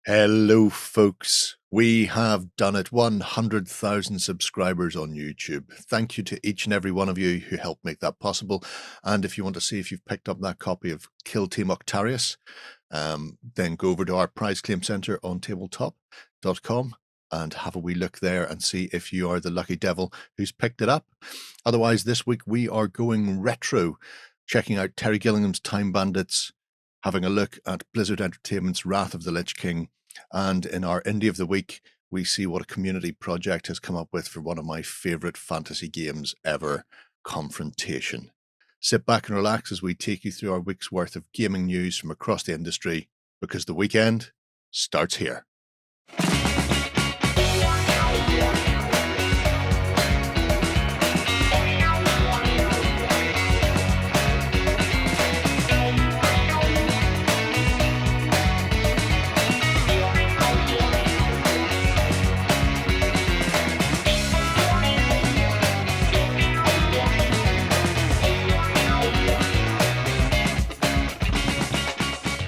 Hello, folks. We have done it. 100,000 subscribers on YouTube. Thank you to each and every one of you who helped make that possible. And if you want to see if you've picked up that copy of Kill Team Octarius, then go over to our prize claim center on tabletop.com and have a wee look there and see if you are the lucky devil who's picked it up. Otherwise, this week we are going retro, checking out Terry Gillingham's Time Bandits, having a look at Blizzard Entertainment's Wrath of the Lich King, and in our Indie of the Week, we see what a community project has come up with for one of my favorite fantasy games ever, Confrontation. Sit back and relax as we take you through our week's worth of gaming news from across the industry, because the weekend starts here.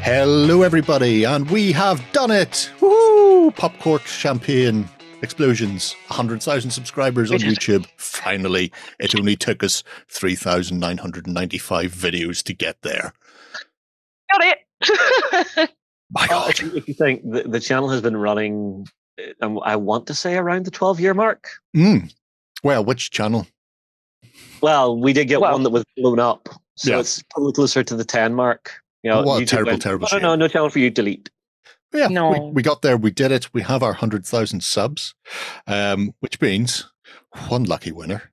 Hello, everybody, and we have done it! Woo! Pop cork, champagne, explosions, 100,000 subscribers on YouTube. Finally, it only took us 3,995 videos to get there. Got it! My God. If you think the channel has been running, I want to say around the 12-year mark. Well, which channel? Well, we did get one that was blown up, so it's probably closer to the 10 mark. You know, what a terrible shame. No channel for you, delete. Yeah, no. we got there, we did it. We have our 100,000 subs, which means one lucky winner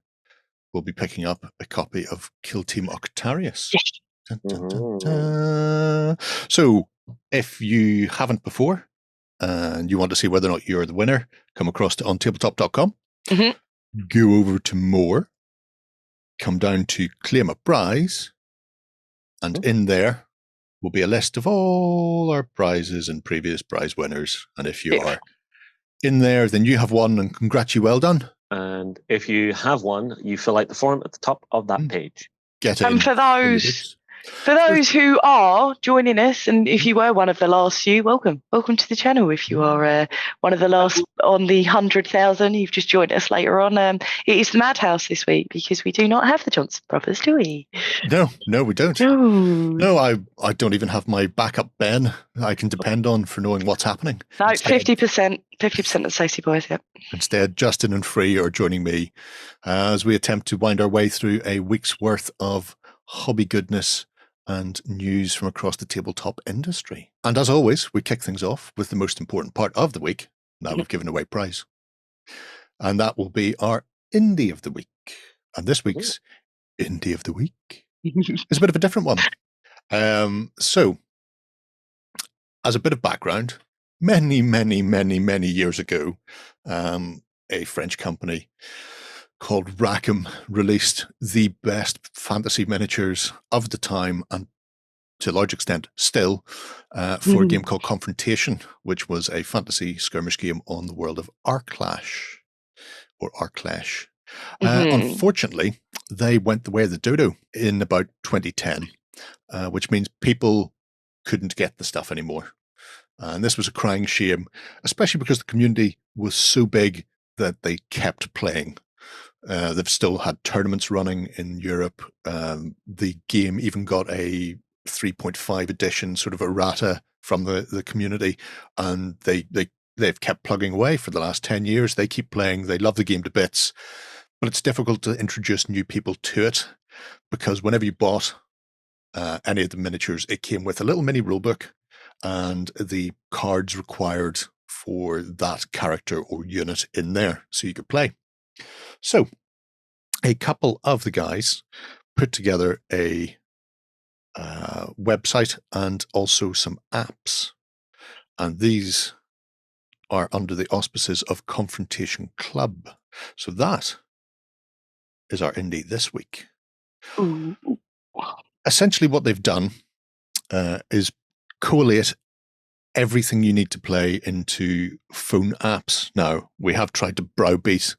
will be picking up a copy of Kill Team Octarius. Yes. Dun, dun, dun, dun. So, if you haven't before, and you want to see whether or not you're the winner, come across to OnTableTop.com, go over to More, come down to Claim a Prize, and in there will be a list of all our prizes and previous prize winners. And if you are in there, then you have won, and congrats, you well done. And if you have won, you fill out the form at the top of that page. Get it. And for those who are joining us, and if you were one of the last few, welcome to the channel. If you are one of the last on the 100,000, you've just joined us later on. It is the Madhouse this week because we do not have the Johnson brothers, do we? No, we don't. No, I don't even have my backup Ben I can depend on for knowing what's happening. No, 50% of Stacey boys. Yep. Instead, Justin and Free are joining me as we attempt to wind our way through a week's worth of hobby goodness and news from across the tabletop industry. And as always, we kick things off with the most important part of the week. Now we've given away prize. And that will be our Indie of the Week. And this week's Indie of the Week is a bit of a different one. So, as a bit of background, many years ago, a French company called Rackham released the best fantasy miniatures of the time, and to a large extent still, for a game called Confrontation, which was a fantasy skirmish game on the world of Arclash, or Arclash. Unfortunately, they went the way of the dodo in about 2010, which means people couldn't get the stuff anymore. And this was a crying shame, especially because the community was so big that they kept playing. They've still had tournaments running in Europe. The game even got a 3.5 edition sort of errata from the community, and they've kept plugging away for the last 10 years. They keep playing. They love the game to bits, but it's difficult to introduce new people to it because whenever you bought any of the miniatures, it came with a little mini rulebook and the cards required for that character or unit in there so you could play. So, a couple of the guys put together a website and also some apps. And these are under the auspices of Confrontation Club. So that is our indie this week. Ooh. Essentially what they've done is collate everything you need to play into phone apps. Now, we have tried to browbeat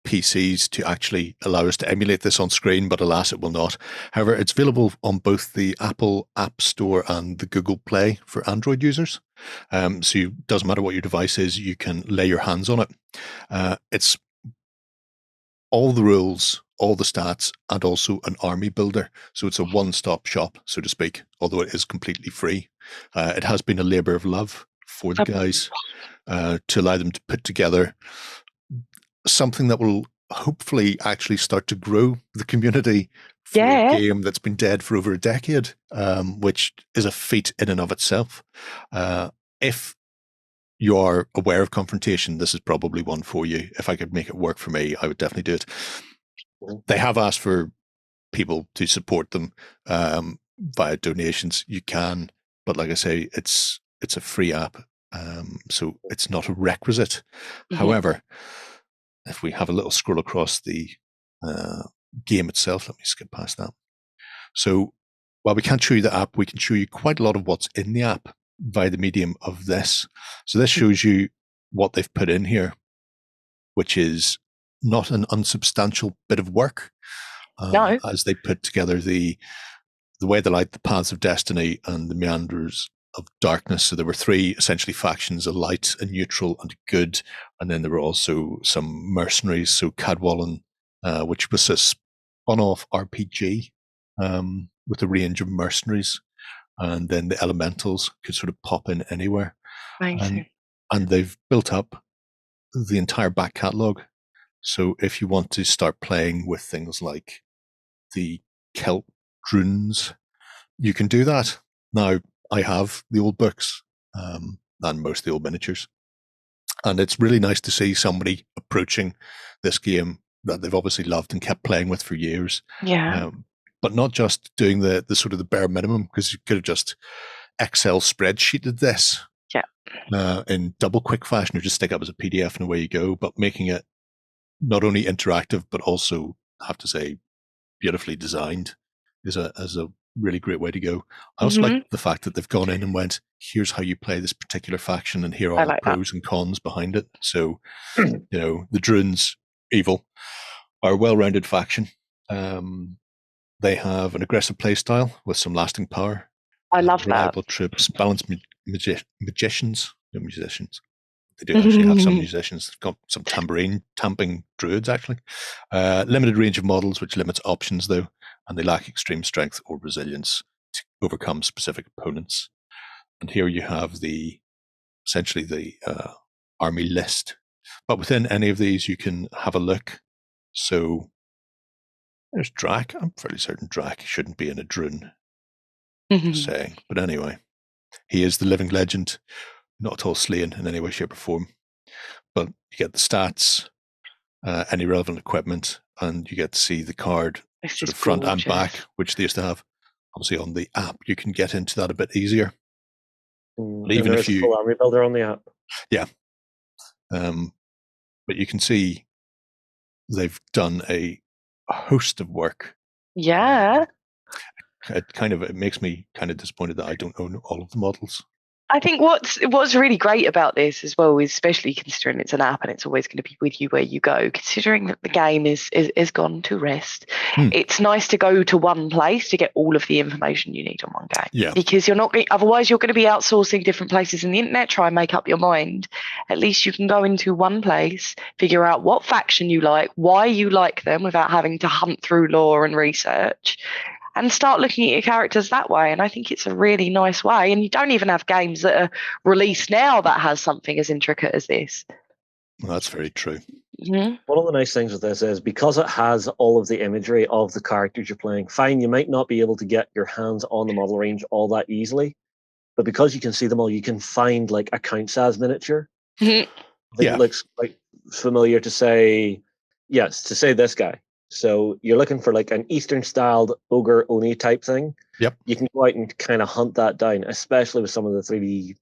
PCs to actually allow us to emulate this on screen, but alas, it will not. However, it's available on both the Apple App Store and the Google Play for Android users. So it doesn't matter what your device is, you can lay your hands on it. It's all the rules, all the stats, and also an army builder. So it's a one-stop shop, so to speak, although it is completely free. It has been a labor of love for the guys to allow them to put together something that will hopefully actually start to grow the community for a game that's been dead for over a decade, which is a feat in and of itself. If you are aware of Confrontation, this is probably one for you. If I could make it work for me, I would definitely do it. They have asked for people to support them via donations. You can, but like I say, it's a free app, so it's not a requisite. However, if we have a little scroll across the game itself, let me skip past that. So while we can't show you the app, we can show you quite a lot of what's in the app via the medium of this. So this shows you what they've put in here, which is not an unsubstantial bit of work. As they put together the way they light, the paths of destiny, and the meanders of darkness. So there were three essentially factions: a light, a neutral, and a good. And then there were also some mercenaries. So Cadwallon, which was a spun-off RPG with a range of mercenaries. And then the elementals could sort of pop in anywhere. And they've built up the entire back catalogue. So if you want to start playing with things like the Celt Drunes, you can do that. Now, I have the old books and most of the old miniatures. And it's really nice to see somebody approaching this game that they've obviously loved and kept playing with for years. But not just doing the sort of the bare minimum, because you could have just Excel spreadsheeted this in double quick fashion, or just stick it up as a PDF and away you go, but making it not only interactive, but also, I have to say, beautifully designed is a really great way to go. I also like the fact that they've gone in and went, here's how you play this particular faction, and here are the pros and cons behind it. So, the Drunes, evil, are a well-rounded faction. They have an aggressive play style with some lasting power. I love reliable troops, balanced magicians. No musicians. They do actually have some musicians. They've got some tambourine tamping druids, actually. Limited range of models, which limits options, though, and they lack extreme strength or resilience to overcome specific opponents. And here you have essentially the army list. But within any of these, you can have a look. So there's Drac. I'm fairly certain Drac shouldn't be in a Drune. Just saying. But anyway, he is the living legend, not at all slain in any way, shape, or form. But you get the stats, any relevant equipment, and you get to see the card sort of front and back, which they used to have. Obviously, on the app, you can get into that a bit easier. But even if you full army builder on the app, but you can see they've done a host of work. It makes me kind of disappointed that I don't own all of the models. I think what's really great about this as well is, especially considering it's an app and it's always going to be with you where you go, considering that the game is gone to rest, it's nice to go to one place to get all of the information you need on one game. Because otherwise you're going to be outsourcing different places in the internet, try and make up your mind. At least you can go into one place, figure out what faction you like, why you like them without having to hunt through lore and research, and start looking at your characters that way. And I think it's a really nice way. And you don't even have games that are released now that has something as intricate as this. Well, that's very true. One of the nice things with this is, because it has all of the imagery of the characters you're playing, fine, you might not be able to get your hands on the model range all that easily, but because you can see them all, you can find like a count size miniature. It looks quite familiar to say this guy. So you're looking for like an Eastern-styled ogre Oni type thing. You can go out and kind of hunt that down, especially with some of the 3D,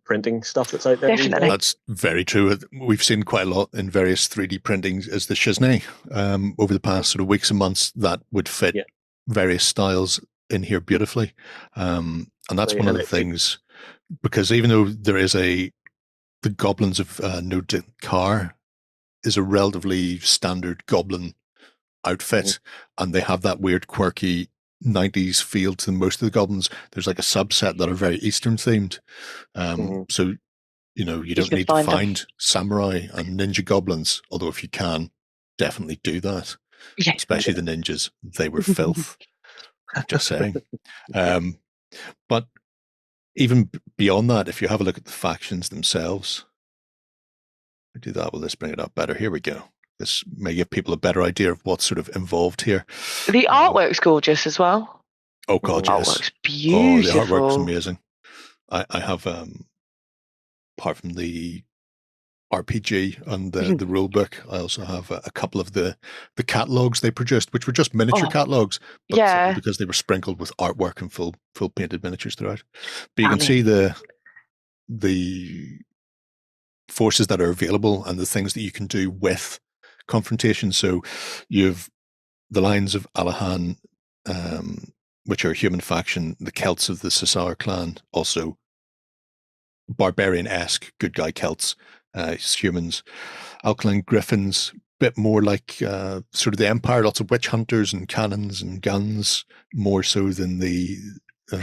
printing stuff that's out there. Definitely. That's very true. We've seen quite a lot in various 3D printings as the HUZZAH over the past sort of weeks and months that would fit various styles in here beautifully. And that's one of the things, because even though there is the Goblins of No Car is a relatively standard goblin outfit, and they have that weird, quirky 90s feel to most of the goblins. There's like a subset that are very Eastern themed. So, you don't can need to find them. find samurai and ninja goblins, although if you can, definitely do that. Yeah. Especially the ninjas. They were filth. Just saying. But even beyond that, if you have a look at the factions themselves, I do that. Will this bring it up better? Here we go. This may give people a better idea of what's sort of involved here. The artwork's gorgeous as well. Oh God, yes. Artwork's beautiful. Oh, the artwork's amazing. I have, apart from the RPG and the rule book, I also have a couple of the catalogs they produced, which were just miniature catalogs, but because they were sprinkled with artwork and full painted miniatures throughout. But you can see the forces that are available and the things that you can do with Confrontation. So you've the Lions of Alahan, which are a human faction, the Celts of the Sassar clan, also barbarian-esque good guy Celts, humans. Alkaline Griffins, bit more like sort of the Empire, lots of witch hunters and cannons and guns, more so than the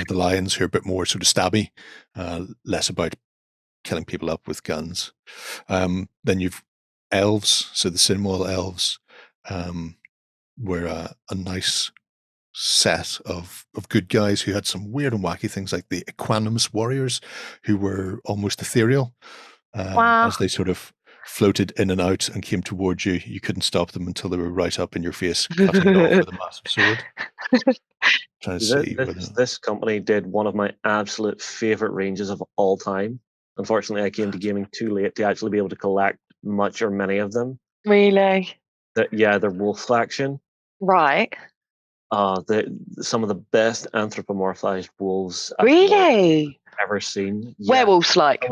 Lions, who are a bit more sort of stabby, less about killing people up with guns. Then you've elves, so the Sinwall elves were a nice set of good guys who had some weird and wacky things, like the Equanimous warriors, who were almost ethereal. As they sort of floated in and out and came towards you, you couldn't stop them until they were right up in your face, cutting it off with a massive sword. Trying to see this company did one of my absolute favorite ranges of all time. Unfortunately, I came to gaming too late to actually be able to collect much or many of them. Really? Their wolf faction. Right. Some of the best anthropomorphized wolves I've ever seen. Yeah. Werewolves, like.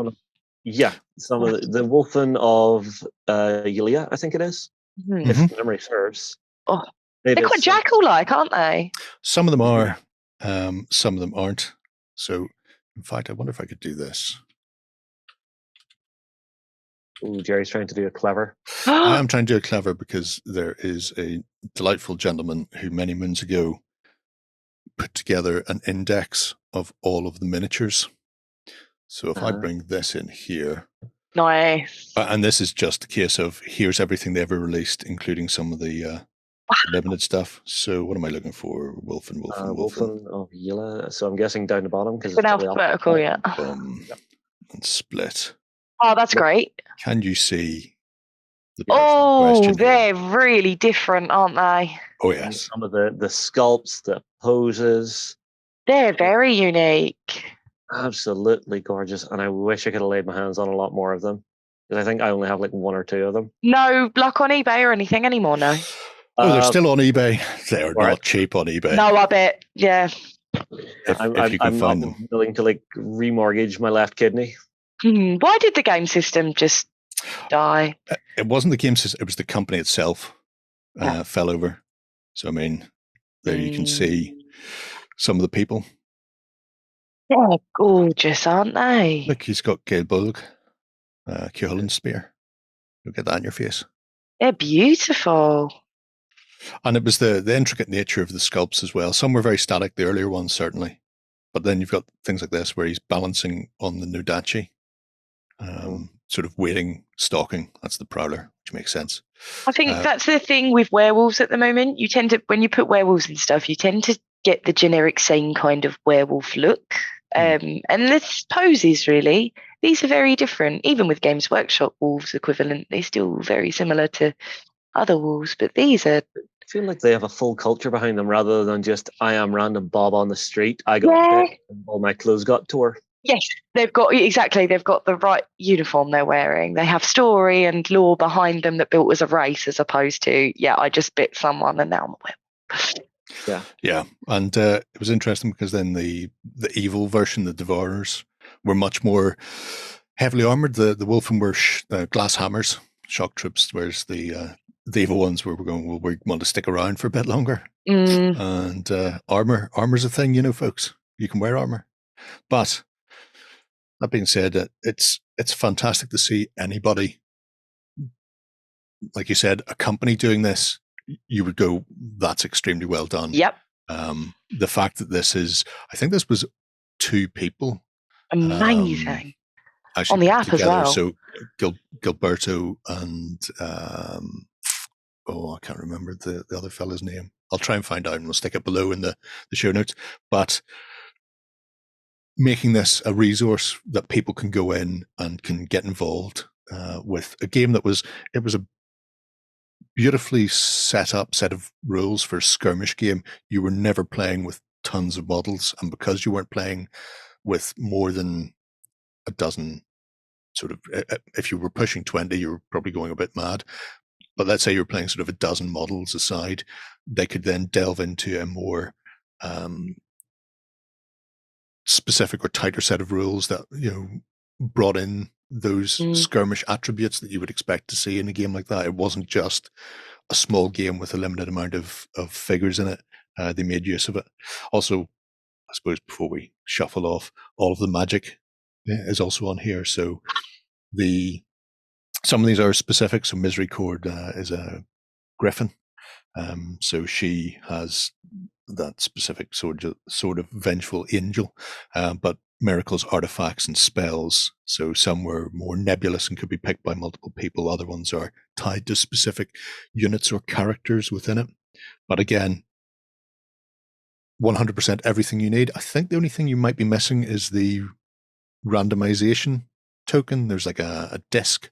Some of the Wolfen of Yulia, I think it is, if memory serves. Oh, they're quite jackal-like, aren't they? Some of them are, some of them aren't. So, in fact, I wonder if I could do this. Ooh, Jerry's trying to do a clever. I am trying to do a clever because there is a delightful gentleman who many moons ago put together an index of all of the miniatures. So if I bring this in here. Nice. And this is just a case of here's everything they ever released, including some of the limited stuff. So what am I looking for? Wolfen of Yila. So I'm guessing down the bottom because it's alphabetical, yeah. And split. Oh, that's great. Can you see the they're really different, aren't they? Oh, yes. Some of the sculpts, the poses. They're very unique. Absolutely gorgeous. And I wish I could have laid my hands on a lot more of them. Because I think I only have like one or two of them. No luck on eBay or anything anymore, no? Oh, they're still on eBay. They're not cheap on eBay. No, I bet. Yeah. If you can find them. Willing to like remortgage my left kidney. Why did the game system just die? It wasn't the game system. It was the company itself fell over. So, I mean, there you can see some of the people. They're gorgeous, aren't they? Look, he's got Gaelbulg, Kjolin Spear. You'll get that in your face. They're beautiful. And it was the intricate nature of the sculpts as well. Some were very static, the earlier ones certainly. But then you've got things like this where he's balancing on the Nodachi, sort of waiting, stalking. That's the Prowler, which makes sense. I think that's the thing with werewolves at the moment. You tend to, when you put werewolves and stuff, you tend to get the generic same kind of werewolf look. And the poses, really, these are very different. Even with Games Workshop wolves equivalent, they're still very similar to other wolves. But these are... I feel like they have a full culture behind them rather than just, I am random Bob on the street. I got bit and all my clothes got tore. Yes, they've got the right uniform they're wearing. They have story and lore behind them that built as a race, as opposed to, I just bit someone and now I'm a werewolf. Yeah. And it was interesting because then the evil version, the Devourers, were much more heavily armored. The Wolfen were glass hammers, shock troops, whereas the evil ones we want to stick around for a bit longer. And armor's a thing, folks. You can wear armor. But that being said, it's fantastic to see anybody like you said, a company doing this, you would go, that's extremely well done. Yep. The fact that this is, I think this was 2 people. Amazing. Actually On the put app as together. well. So Gilberto and I can't remember the other fella's name. I'll try and find out and we'll stick it below in the show notes. But making this a resource that people can go in and can get involved with a game that was a beautifully set of rules for a skirmish game. You were never playing with tons of models, and because you weren't playing with more than a dozen, sort of, if you were pushing 20, you were probably going a bit mad. But let's say you're playing sort of a dozen models aside, they could then delve into a more specific or tighter set of rules that, you know, brought in those skirmish attributes that you would expect to see in a game like that. It wasn't just a small game with a limited amount of figures in it. They made use of it. Also, I suppose before we shuffle off, all of the magic is also on here. So some of these are specific. So Miserycord is a griffin. So she has that specific sort of vengeful angel, but miracles, artifacts, and spells. So some were more nebulous and could be picked by multiple people. Other ones are tied to specific units or characters within it. But again, 100% everything you need. I think the only thing you might be missing is the randomization token. There's like a disc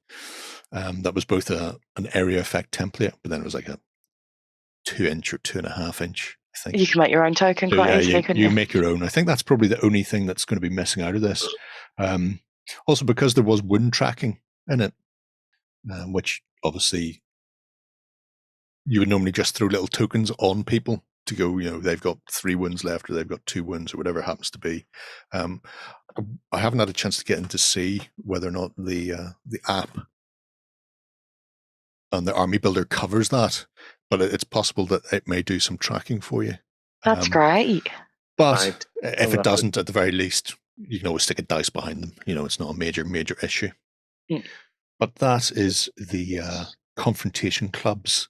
that was both an area effect template, but then it was like a 2-inch or 2.5-inch. I think You can make your own token quite easily, couldn't you? You make your own. I think that's probably the only thing that's going to be missing out of this. Also, because there was wound tracking in it, which obviously you would normally just throw little tokens on people to go, you know, they've got 3 wounds left or they've got 2 wounds or whatever it happens to be. I haven't had a chance to get in to see whether or not the app and the army builder covers that, but it's possible that it may do some tracking for you. That's great. But if it doesn't, at the very least, you can always stick a dice behind them. You know, it's not a major issue. But that is the Confrontation Club's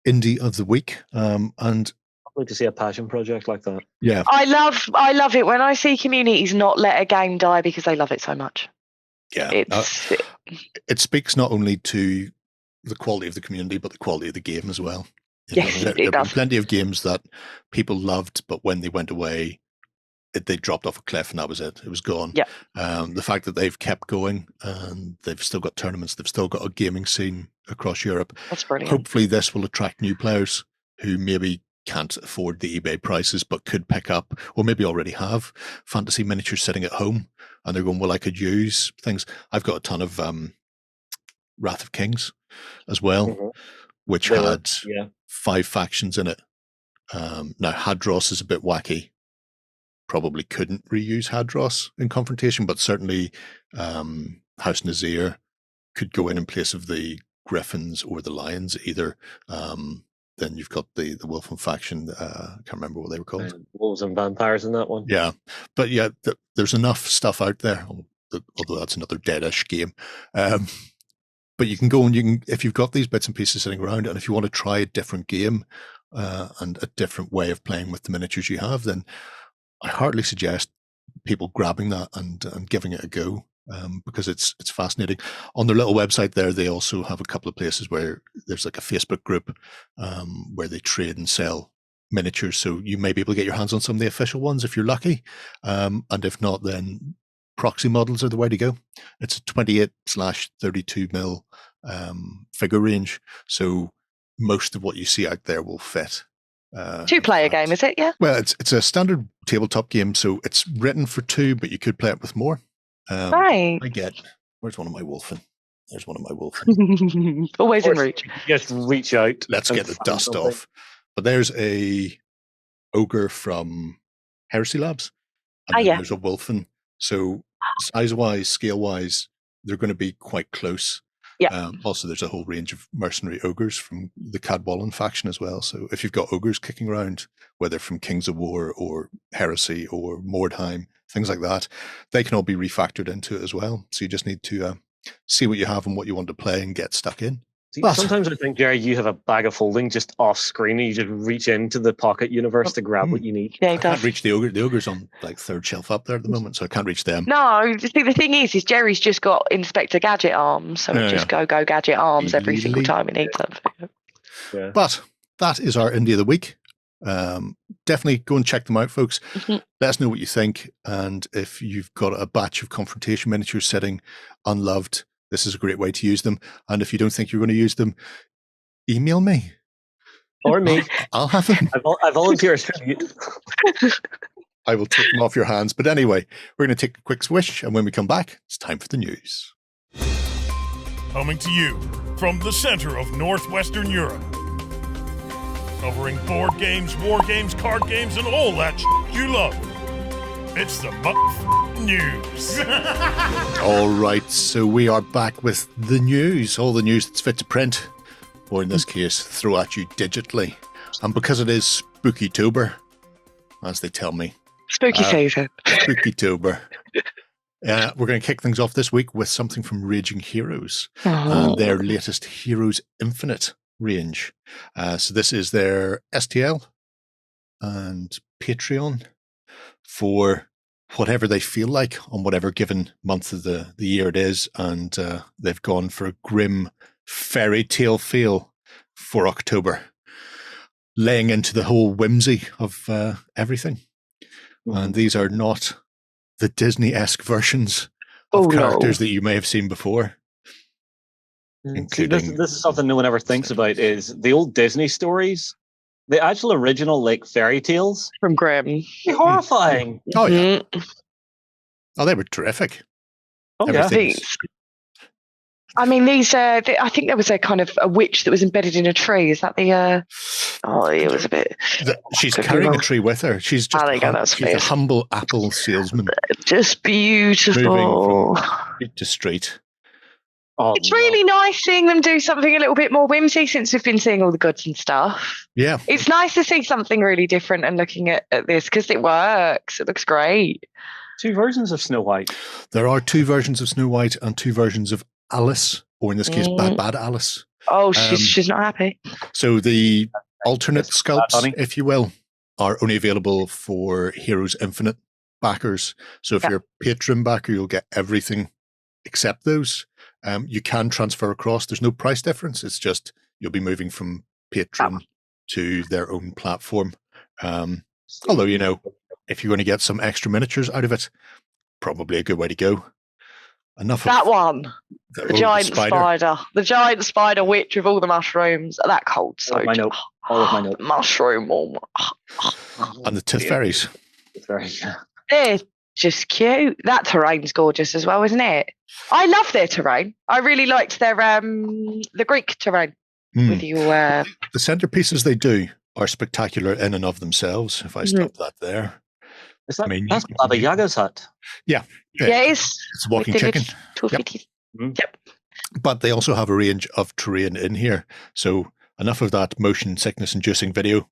Indie of the Week. And I'd like to see a passion project like that. Yeah. I love it when I see communities not let a game die because they love it so much. Yeah. It speaks not only to the quality of the community, but the quality of the game as well. Yes, there have been plenty of games that people loved, but when they went away, they dropped off a cliff and that was it. It was gone. Yeah. The fact that they've kept going and they've still got tournaments, they've still got a gaming scene across Europe. That's brilliant. Hopefully this will attract new players who maybe can't afford the eBay prices, but could pick up, or maybe already have, fantasy miniatures sitting at home. And they're going, well, I could use things. I've got a ton of Wrath of Kings as well, which had 5 factions in it. Now, Hadros is a bit wacky. Probably couldn't reuse Hadros in Confrontation, but certainly House Nazir could go in place of the Griffins or the Lions either. Then you've got the Wolfen faction. I can't remember what they were called. Wolves and Vampires in that one. Yeah. But yeah, there's enough stuff out there, although that's another deadish game. But you can go and if you've got these bits and pieces sitting around, and if you want to try a different game and a different way of playing with the miniatures you have, then I heartily suggest people grabbing that and giving it a go. Because it's fascinating. On their little website there, they also have a couple of places where there's like a Facebook group where they trade and sell miniatures. So you may be able to get your hands on some of the official ones if you're lucky. And if not, then proxy models are the way to go. It's a 28/32 mil figure range. So most of what you see out there will fit. 2-player game, is it? Yeah. Well, it's a standard tabletop game, so it's written for 2, but you could play it with more. Right. Where's one of my Wolfen? There's one of my Wolfen. Always in reach. Just reach out. Let's get the dust off. But there's a ogre from Heresy Labs. And then there's a Wolfen. So size-wise, scale-wise, they're going to be quite close. Yeah. Also, there's a whole range of mercenary ogres from the Cadwallon faction as well. So if you've got ogres kicking around, whether from Kings of War or Heresy or Mordheim, things like that, they can all be refactored into it as well. So you just need to see what you have and what you want to play and get stuck in. See, But- sometimes I think, Jerry, you have a bag of holding just off screen, and you just reach into the pocket universe to grab what you need. Yeah, I he can't does. reach the ogre. The ogre's on like third shelf up there at the moment, so I can't reach them. No, see, the thing is Jerry's just got Inspector Gadget arms, so Yeah, just go Gadget arms every single Easily. time he needs something. Yeah. But that is our Indie of the Week. Definitely go and check them out, folks. Mhm. Let us know what you think. And if you've got a batch of Confrontation miniatures sitting unloved, this is a great way to use them. And if you don't think you're going to use them, email me. Or me. I'll have them. I volunteer as tribute. I will take them off your hands. But anyway, we're going to take a quick swish. And when we come back, it's time for the news. Coming to you from the center of Northwestern Europe. Covering board games, war games, card games, and all that you love. It's the news. All right, so we are back with the news. All the news that's fit to print, or in this case, throw at you digitally. And because it is Spookytober, as they tell me, Spooky season. Spookytober, we're going to kick things off this week with something from Raging Heroes Oh. and their latest Heroes Infinite range. So this is their STL and Patreon for whatever they feel like on whatever given month of the year it is. And they've gone for a grim fairy tale feel for Orktober, laying into the whole whimsy of everything. And these are not the Disney-esque versions of characters that you may have seen before. See, this is something no one ever thinks about, is the old Disney stories. The actual original, like, fairy tales. From Grimm. Horrifying. Oh, yeah. Mhm. Oh, they were terrific. Oh, yeah. Everything's- I mean, these. I think there was a kind of a witch that was embedded in a tree. Is that the? Oh, it was a bit. She's Could be carrying a wrong. tree with her. She's just there you go, that's she's a weird. humble apple salesman Just beautiful. moving from street to street. Oh, It's really nice seeing them do something a little bit more whimsy since we've been seeing all the goods and stuff. Yeah. It's nice to see something really different and looking at this because it works. It looks great. 2 versions of Snow White. There are 2 versions of Snow White and 2 versions of Alice, or in this case, Bad Alice. Oh, she's not happy. So the alternate Yes, Bad Bunny. sculpts, if you will, are only available for Heroes Infinite backers. So if you're a Patreon backer, you'll get everything except those. You can transfer across. There's no price difference. It's just you'll be moving from Patreon to their own platform. Although, you know, if you're going to get some extra miniatures out of it, probably a good way to go. Enough That of one. The giant spider. The giant spider witch with all the mushrooms. That cold All of my note. All of my note. Mushroom. and the Tooth Fairies. It's very, They're just cute. That terrain's gorgeous as well, isn't it? I love their terrain. I really liked their the Greek terrain with you. The centerpieces they do are spectacular in and of themselves. If I stop that there. is that, I mean, that's Baba Yaga's hut. Yeah, it's It's a walking with the chicken. little Yep. toofy. Mhm. Yep. But they also have a range of terrain in here. So enough of that motion sickness inducing video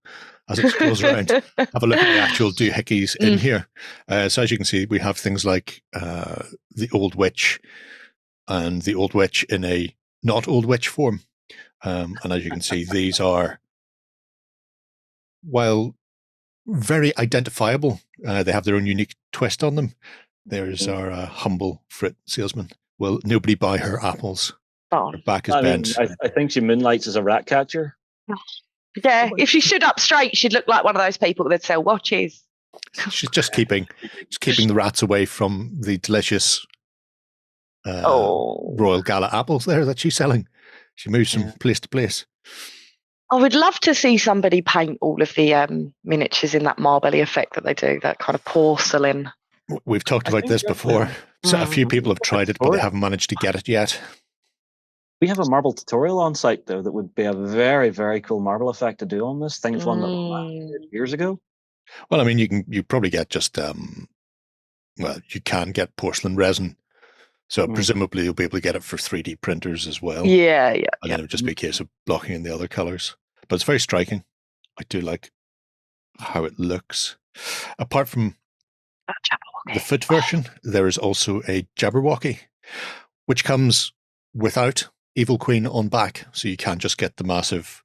as it scrolls around. Have a look at the actual doohickeys in here. So as you can see, we have things like the Old Witch and the Old Witch in a not Old Witch form. And as you can see, these are, while very identifiable, they have their own unique twist on them. There's our humble fruit salesman. Will nobody buy her apples? Oh, Her back is I mean, bent. I think she moonlights as a rat catcher. yeah. If she stood up straight, she'd look like one of those people that sell watches. She's just keeping the rats away from the delicious Royal Gala apples there that she's selling. She moves from place to place. I would love to see somebody paint all of the miniatures in that marbly effect that they do, that kind of porcelain. We've talked about think this that's before. So a few people have tried it, but they haven't managed to get it yet. We have a marble tutorial on site, though, that would be a very, very cool marble effect to do on this. Things one that was years ago. Well, I mean, you probably get just you can get porcelain resin. So presumably you'll be able to get it for 3D printers as well. Yeah. And then it would just be a case of blocking in the other colors. But it's very striking. I do like how it looks. Apart from the foot version, there is also a Jabberwocky, which comes without Evil Queen on back, so you can't just get the massive.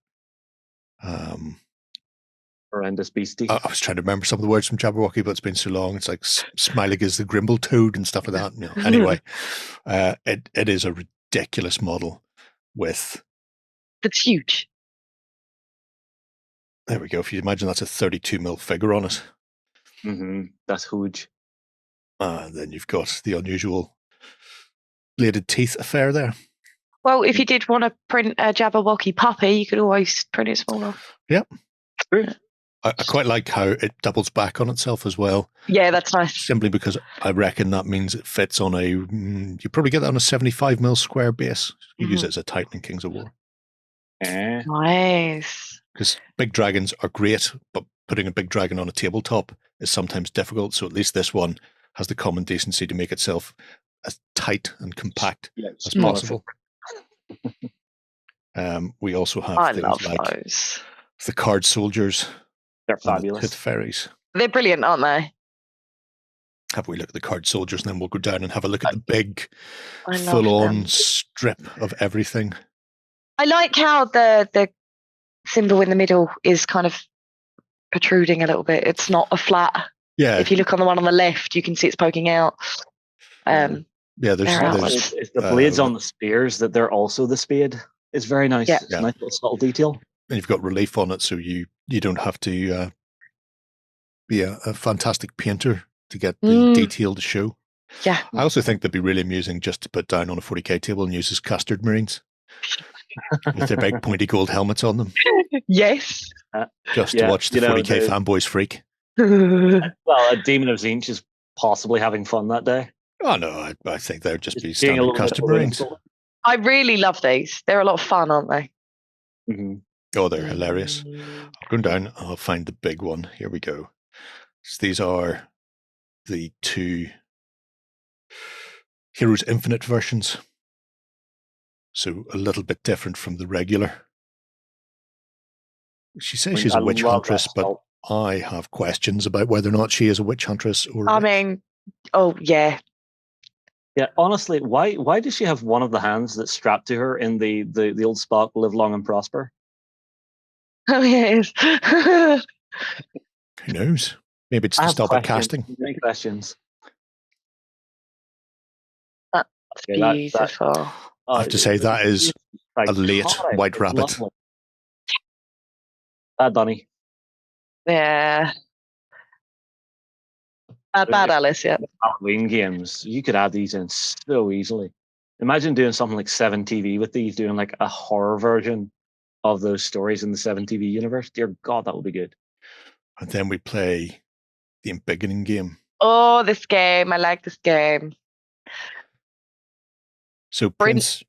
Horrendous beastie. I was trying to remember some of the words from Jabberwocky, but it's been so long. It's like Smilig is the Grimble Toad and stuff like that. You know, anyway, it is a ridiculous model with. It's huge. There we go. If you imagine that's a 32mm figure on it. That's huge. Then you've got the unusual bladed teeth affair there. Well, if you did want to print a Jabberwocky puppy, you could always print it smaller. Yep. True. I quite like how it doubles back on itself as well. Yeah, that's nice. Simply because I reckon that means it fits on a. You probably get that on a 75mm square base. You use it as a Titan in Kings of War. Nice. Because big dragons are great, but putting a big dragon on a tabletop is sometimes difficult. So at least this one has the common decency to make itself as tight and compact as possible. We also have things like those. the card soldiers. They're fabulous. The pit fairies. They're brilliant, aren't they? Have we look at the card soldiers, and then we'll go down and have a look at the big, I love full-on them. strip of everything. I like how the symbol in the middle is kind of protruding a little bit. It's not a flat. Yeah. If you look on the one on the left, you can see it's poking out. Yeah, there's It's the blades on the spears that they're also the spade. It's very nice. Yeah. It's a nice little subtle detail. and you've got relief on it, so you don't have to be a fantastic painter to get the detail to show. Yeah. I also think that'd be really amusing just to put down on a 40k table and use as custard marines with their big pointy gold helmets on them. Yes. Just to watch the 40k fanboys freak. Well, a Demon of Zinch is possibly having fun that day. Oh no, I think they'd just be being a standard little custard bit marines. I really love these. They're a lot of fun, aren't they? Mm-hmm. Oh, they're hilarious. I'll go down, I'll find the big one. Here we go. So these are the two Heroes Infinite versions. So a little bit different from the regular. She says she's a witch huntress, but I have questions about whether or not she is a witch huntress or I mean, oh yeah. Yeah, honestly, why does she have one of the hands that's strapped to her in the old Spock Live Long and Prosper? Oh yes. Who knows? Maybe it's to stop her casting. Many questions. That's beautiful. I have to say that is a late White Rabbit. Lovely. Bad Bunny. Yeah. Bad Alice, yeah. Halloween games, you could add these in so easily. Imagine doing something like 7TV with these, doing like a horror version of those stories in the 7TV universe. Dear God, that would be good. And then we play the Embiggening game. Oh, this game. I like this game. So Prince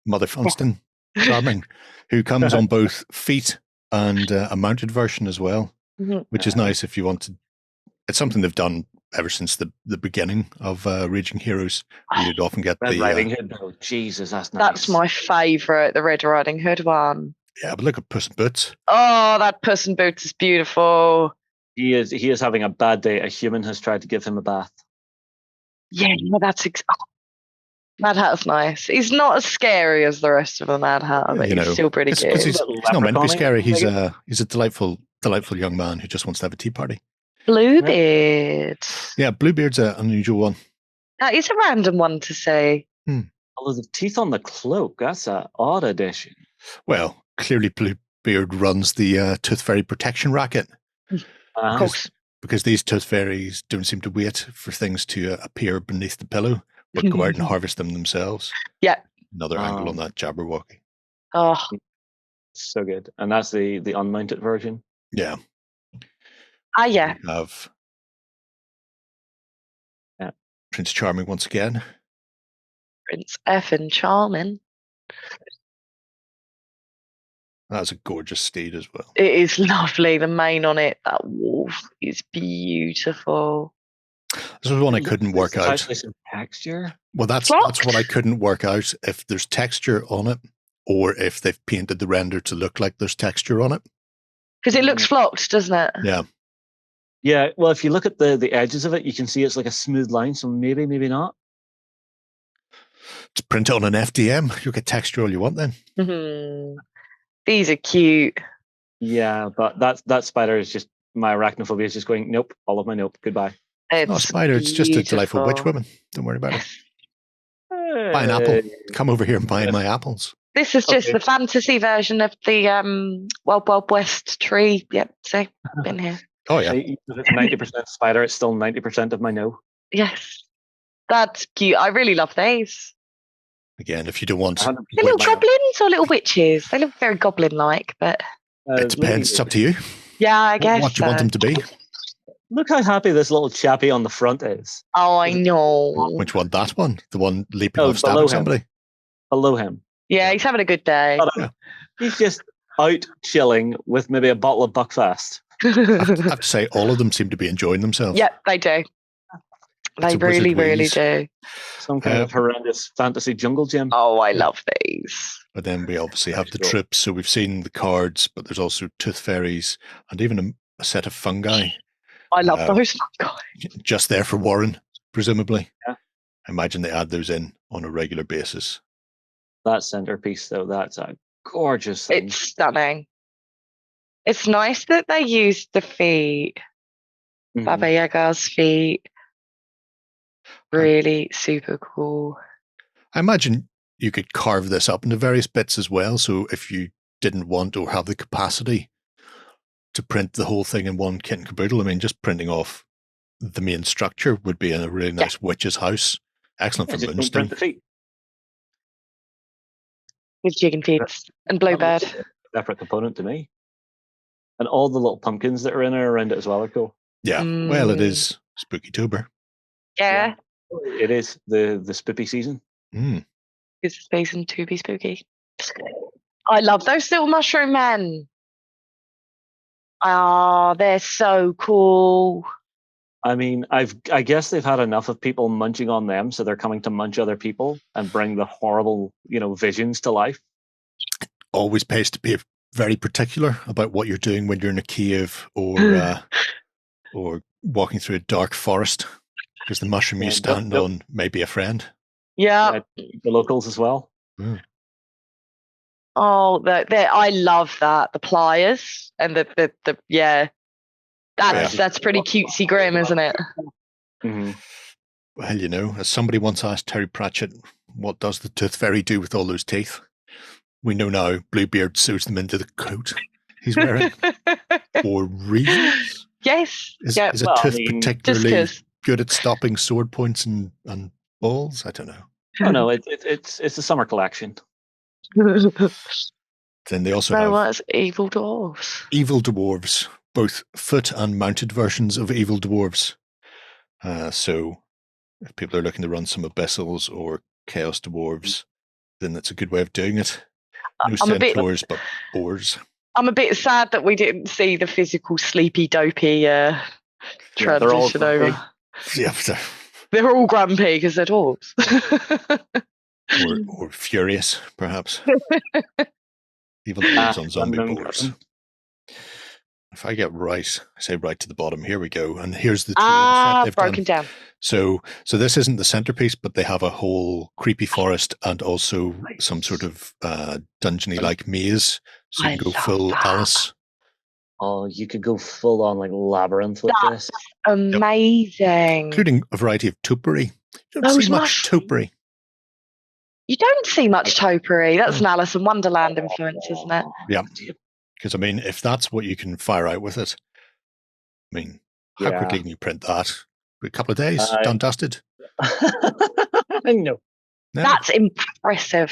Mother Funston, charming, who comes on both feet and a mounted version as well, which is nice if you want to. It's something they've done ever since the beginning of Raging Heroes. You'd often get Red the Riding Hood. Oh, Jesus, that's nice. That's my favourite, the Red Riding Hood one. Yeah, but look at Puss in Boots. Oh, that Puss in Boots is beautiful. He is having a bad day. A human has tried to give him a bath. Yeah, that's Mad Hat's nice. He's not as scary as the rest of the Mad Hat, but he's still pretty good. He's not meant to be scary. He's a delightful young man who just wants to have a tea party. Bluebeard. Yeah, Bluebeard's an unusual one. That is a random one to say. Although the teeth on the cloak, that's an odd addition. Well, clearly Bluebeard runs the Tooth Fairy protection racket. Of course. Because these Tooth Fairies don't seem to wait for things to appear beneath the pillow, but go out and harvest them themselves. Yeah. Another angle on that Jabberwocky. Oh. So good. And that's the unmounted version. Yeah. Yeah. We have Prince Charming once again. Prince effing Charming. That's a gorgeous steed as well. It is lovely. The mane on it, that wolf, is beautiful. This was one I couldn't work out. Actually some texture. Well, that's what I couldn't work out, if there's texture on it or if they've painted the render to look like there's texture on it. Because it looks flocked, doesn't it? Yeah. Yeah, well, if you look at the edges of it, you can see it's like a smooth line, so maybe not. It's Just print it on an FDM. You'll get texture all you want then. These are cute. Yeah, but that spider is just, my arachnophobia is just going, nope, all of my nope, goodbye. It's Not a spider, it's just a delightful witch beautiful. woman. Don't worry about it. Buy an apple. Come over here and buy my apples. This is just Okay. the fantasy version of the Wild West tree. Yep, so been here. Oh, yeah. Even if it's 90% spider, it's still 90% of my no. Yes. That's cute. I really love these. Again, if you don't want... 100% They're little my no. goblins or little witches? They look very goblin-like, but It depends. It's up to you. yeah, I guess What do you want so. them to be? Look how happy this little chappie on the front is. Oh, I know. Which one? That one? The one leaping No, off stabbing below him. somebody? Below him. Yeah, he's having a good day. Yeah. He's just out chilling with maybe a bottle of Buckfast. I have to say, all of them seem to be enjoying themselves. Yep, they do. It's They a really, wizard really wheeze. do. Some kind of horrendous fantasy jungle gym. Oh, I love these. But then we obviously have the Sure. troops. So we've seen the cards, but there's also tooth fairies and even a set of fungi I love Uh, those. God. just there for Warren, presumably. Yeah. I imagine they add those in on a regular basis. That centerpiece, though, that's a gorgeous thing. It's stunning. It's nice that they used the feet, Mhm. Baba Yaga's feet. Really super cool. I imagine you could carve this up into various bits as well. So if you didn't want or have the capacity to print the whole thing in one kit and caboodle, I mean, just printing off the main structure would be in a really nice witch's house. Excellent Yeah, for just don't Moonstone. print the feet. With chicken feet and bluebird. That's a separate component to me. And all the little pumpkins that are in and around it as well are cool. Yeah, well, it Mm. is Spookytober. Yeah, It is the spoopy season. Mm. it's spacing to be spooky. I love those little mushroom men. Oh, they're so cool. I mean, I guess they've had enough of people munching on them, so they're coming to munch other people and bring the horrible, visions to life. Always pays to be very particular about what you're doing when you're in a cave or walking through a dark forest, because the mushroom you Yeah, stand nope. on may be a friend. Yeah. The locals as well. Oh, I love that. The pliers and the yeah. That's pretty cutesy grim, isn't it? Mm-hmm. Well, as somebody once asked Terry Pratchett, what does the tooth fairy do with all those teeth? We know now Bluebeard sews them into the coat he's wearing. For reasons? Yes. Is Yeah. a well, I tooth mean, Just particularly 'cause. good at stopping sword points and balls? I don't know. Oh no, it's a summer collection. Then they also So have what's evil dwarves? evil dwarves, both foot and mounted versions of evil dwarves. So if people are looking to run some abyssals or chaos dwarves, then that's a good way of doing it. No I'm a bit- centaurs, but boars. I'm a bit sad that we didn't see the physical sleepy dopey they're all transition over. grumpy. Yeah, They're all grumpy because they're dwarves. or furious, perhaps. Evil dwarves on zombie unknown boars. cousin. If I get right, I say right to the bottom. Here we go. And here's the terrain set they've Broken done. down. So this isn't the centerpiece, but they have a whole creepy forest and also some sort of dungeony like maze. So you I can go love full that. Alice. Oh, you could go full on like labyrinth with That's this. amazing. Including a variety of topiary. You don't Those see much mushrooms. topiary. You don't see much topiary. That's an Alice in Wonderland influence, isn't it? Yeah. Because, I mean, if that's what you can fire out with it, I mean, how Yeah. quickly can you print that? A couple of days, Uh, done, dusted. I know. No, That's impressive.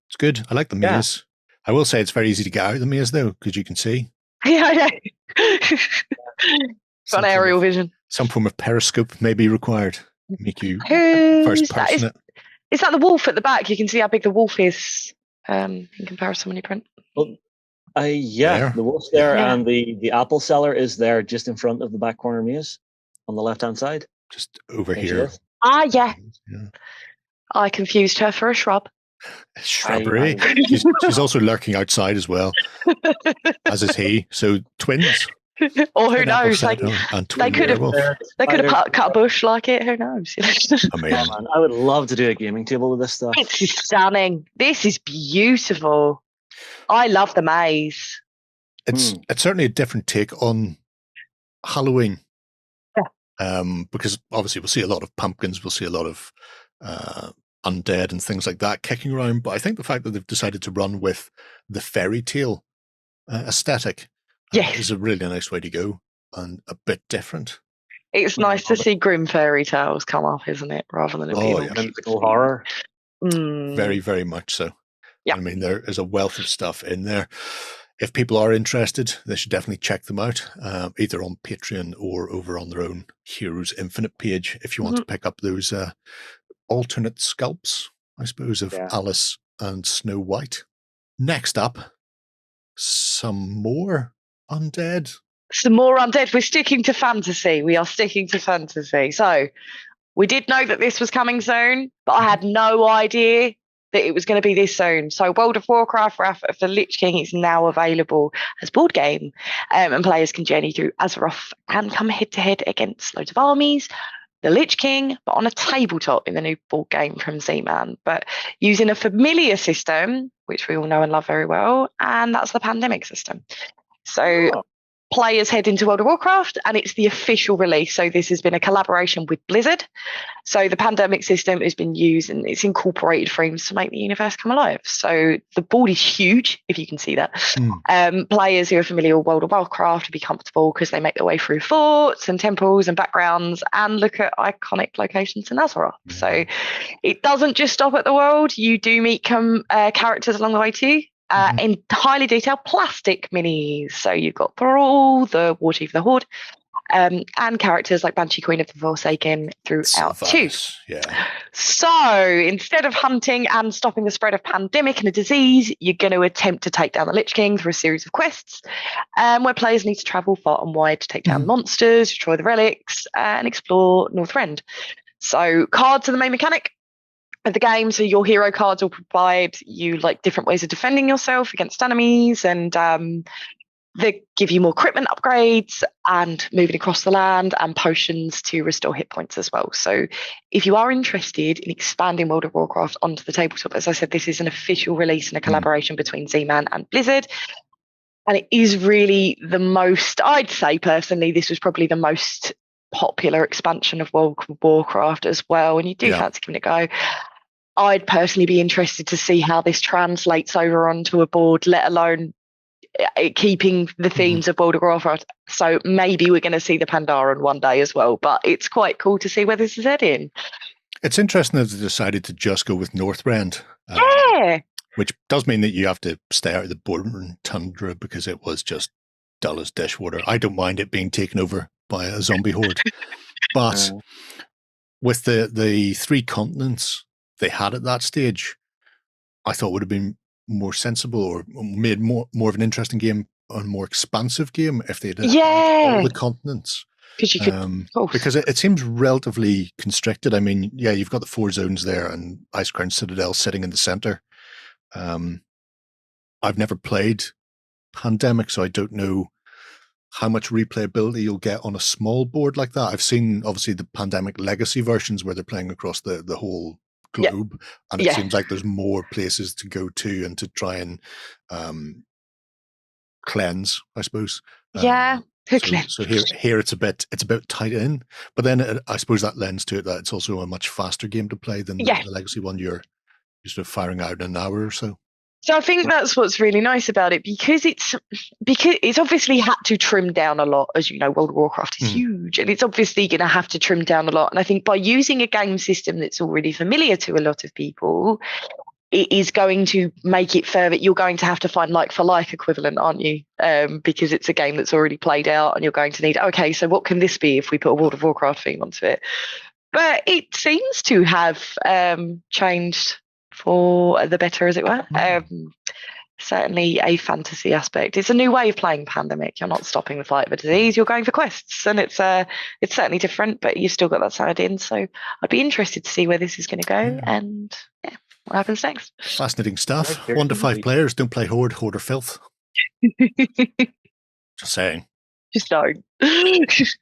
it's good. I like the Yeah. maze. I will say it's very easy to get out of the maze, though, because you can see. Yeah, yeah. Some Got aerial form of- vision. Some form of periscope may be required. Make you Who's first that? person it. Is that the wolf at the back? You can see how big the wolf is in comparison when you print. Yeah, There. the wolf's there, Yeah. and the apple seller is there just in front of the back corner maze on the left hand side. Just over There she here. is. Yeah. Yeah. I confused her for a shrub. Shrubbery. I- She's also lurking outside as well, as is he. So twins. Or who An apple knows? cider and They twin could have werewolf. they could have cut a bush like it. Who knows? I mean, Yeah, man, I would love to do a gaming table with this stuff. It's stunning. This is beautiful. I love the maze. it's certainly a different take on Halloween. Because obviously we'll see a lot of pumpkins, we'll see a lot of undead and things like that kicking around. But I think the fact that they've decided to run with the fairy tale aesthetic is a really nice way to go and a bit different. It's nice to see grim fairy tales come up, isn't it? Rather than it being Mythical horror. Very, very much so. Yeah. I mean, there is a wealth of stuff in there. If people are interested, they should definitely check them out, either on Patreon or over on their own Heroes Infinite page if you want to pick up those alternate sculpts, I suppose, of Alice and Snow White. Next up, some more undead. Some more undead. We're sticking to fantasy. We are sticking to fantasy. So we did know that this was coming soon, but I had no idea that it was going to be this soon. So World of Warcraft Wrath of the Lich King is now available as board game, and players can journey through Azeroth and come head to head against loads of armies, the Lich King, but on a tabletop in the new board game from Z-Man, but using a familiar system, which we all know and love very well, and that's the pandemic system. So players head into World of Warcraft, and it's the official release. So this has been a collaboration with Blizzard. So the pandemic system has been used, and it's incorporated frames to make the universe come alive. So the board is huge, if you can see that. Players who are familiar with World of Warcraft will be comfortable because they make their way through forts and temples and backgrounds and look at iconic locations in Azeroth. So it doesn't just stop at the world. You do meet characters along the way too. In highly detailed plastic minis. So you've got Thrall, the War Chief of the Horde, and characters like Banshee Queen of the Forsaken throughout too. Yeah. So instead of hunting and stopping the spread of pandemic and a disease, you're going to attempt to take down the Lich King through a series of quests where players need to travel far and wide to take down monsters, destroy the relics, and explore Northrend. So cards are the main mechanic of the game. So your hero cards will provide you like different ways of defending yourself against enemies, and they give you more equipment upgrades and moving across the land, and potions to restore hit points as well. So if you are interested in expanding World of Warcraft onto the tabletop, as I said, this is an official release and a collaboration between Z-Man and Blizzard. And it is really the most, I'd say personally, this was probably the most popular expansion of World of Warcraft as well. And you do fancy giving it a go. I'd personally be interested to see how this translates over onto a board, let alone keeping the themes of World of Warcraft. So maybe we're going to see the Pandaren one day as well, but it's quite cool to see where this is heading. It's interesting that they decided to just go with Northrend. Which does mean that you have to stay out of the Borderland Tundra because it was just dull as dishwater. I don't mind it being taken over by a zombie horde. But with the three continents they had at that stage, I thought would have been more sensible or made more of an interesting game, a more expansive game if they did all the continents. Because it seems relatively constricted. I mean, you've got the 4 zones there and Icecrown Citadel sitting in the center. I've never played Pandemic, so I don't know how much replayability you'll get on a small board like that. I've seen obviously the Pandemic Legacy versions where they're playing across the whole globe, and it seems like there's more places to go to and to try and cleanse, I suppose. So here it's a bit tight in, but then I suppose that lends to it that it's also a much faster game to play than the Legacy one. You're sort of firing out in an hour or so. So I think that's what's really nice about it, because it's obviously had to trim down a lot. As you know, World of Warcraft is huge, and it's obviously going to have to trim down a lot. And I think by using a game system that's already familiar to a lot of people, it is going to make it further. You're going to have to find like for like equivalent, aren't you? Because it's a game that's already played out, and you're going to need, okay, so what can this be if we put a World of Warcraft theme onto it? But it seems to have changed for the better, as it were. Certainly a fantasy aspect. It's a new way of playing Pandemic. You're not stopping the fight of a disease, you're going for quests, and it's certainly different, but you've still got that side in. So I'd be interested to see where this is going to go, and what happens next. Fascinating stuff. 1 to 5 players. Don't play Horde or filth. Just saying. Just don't. Just,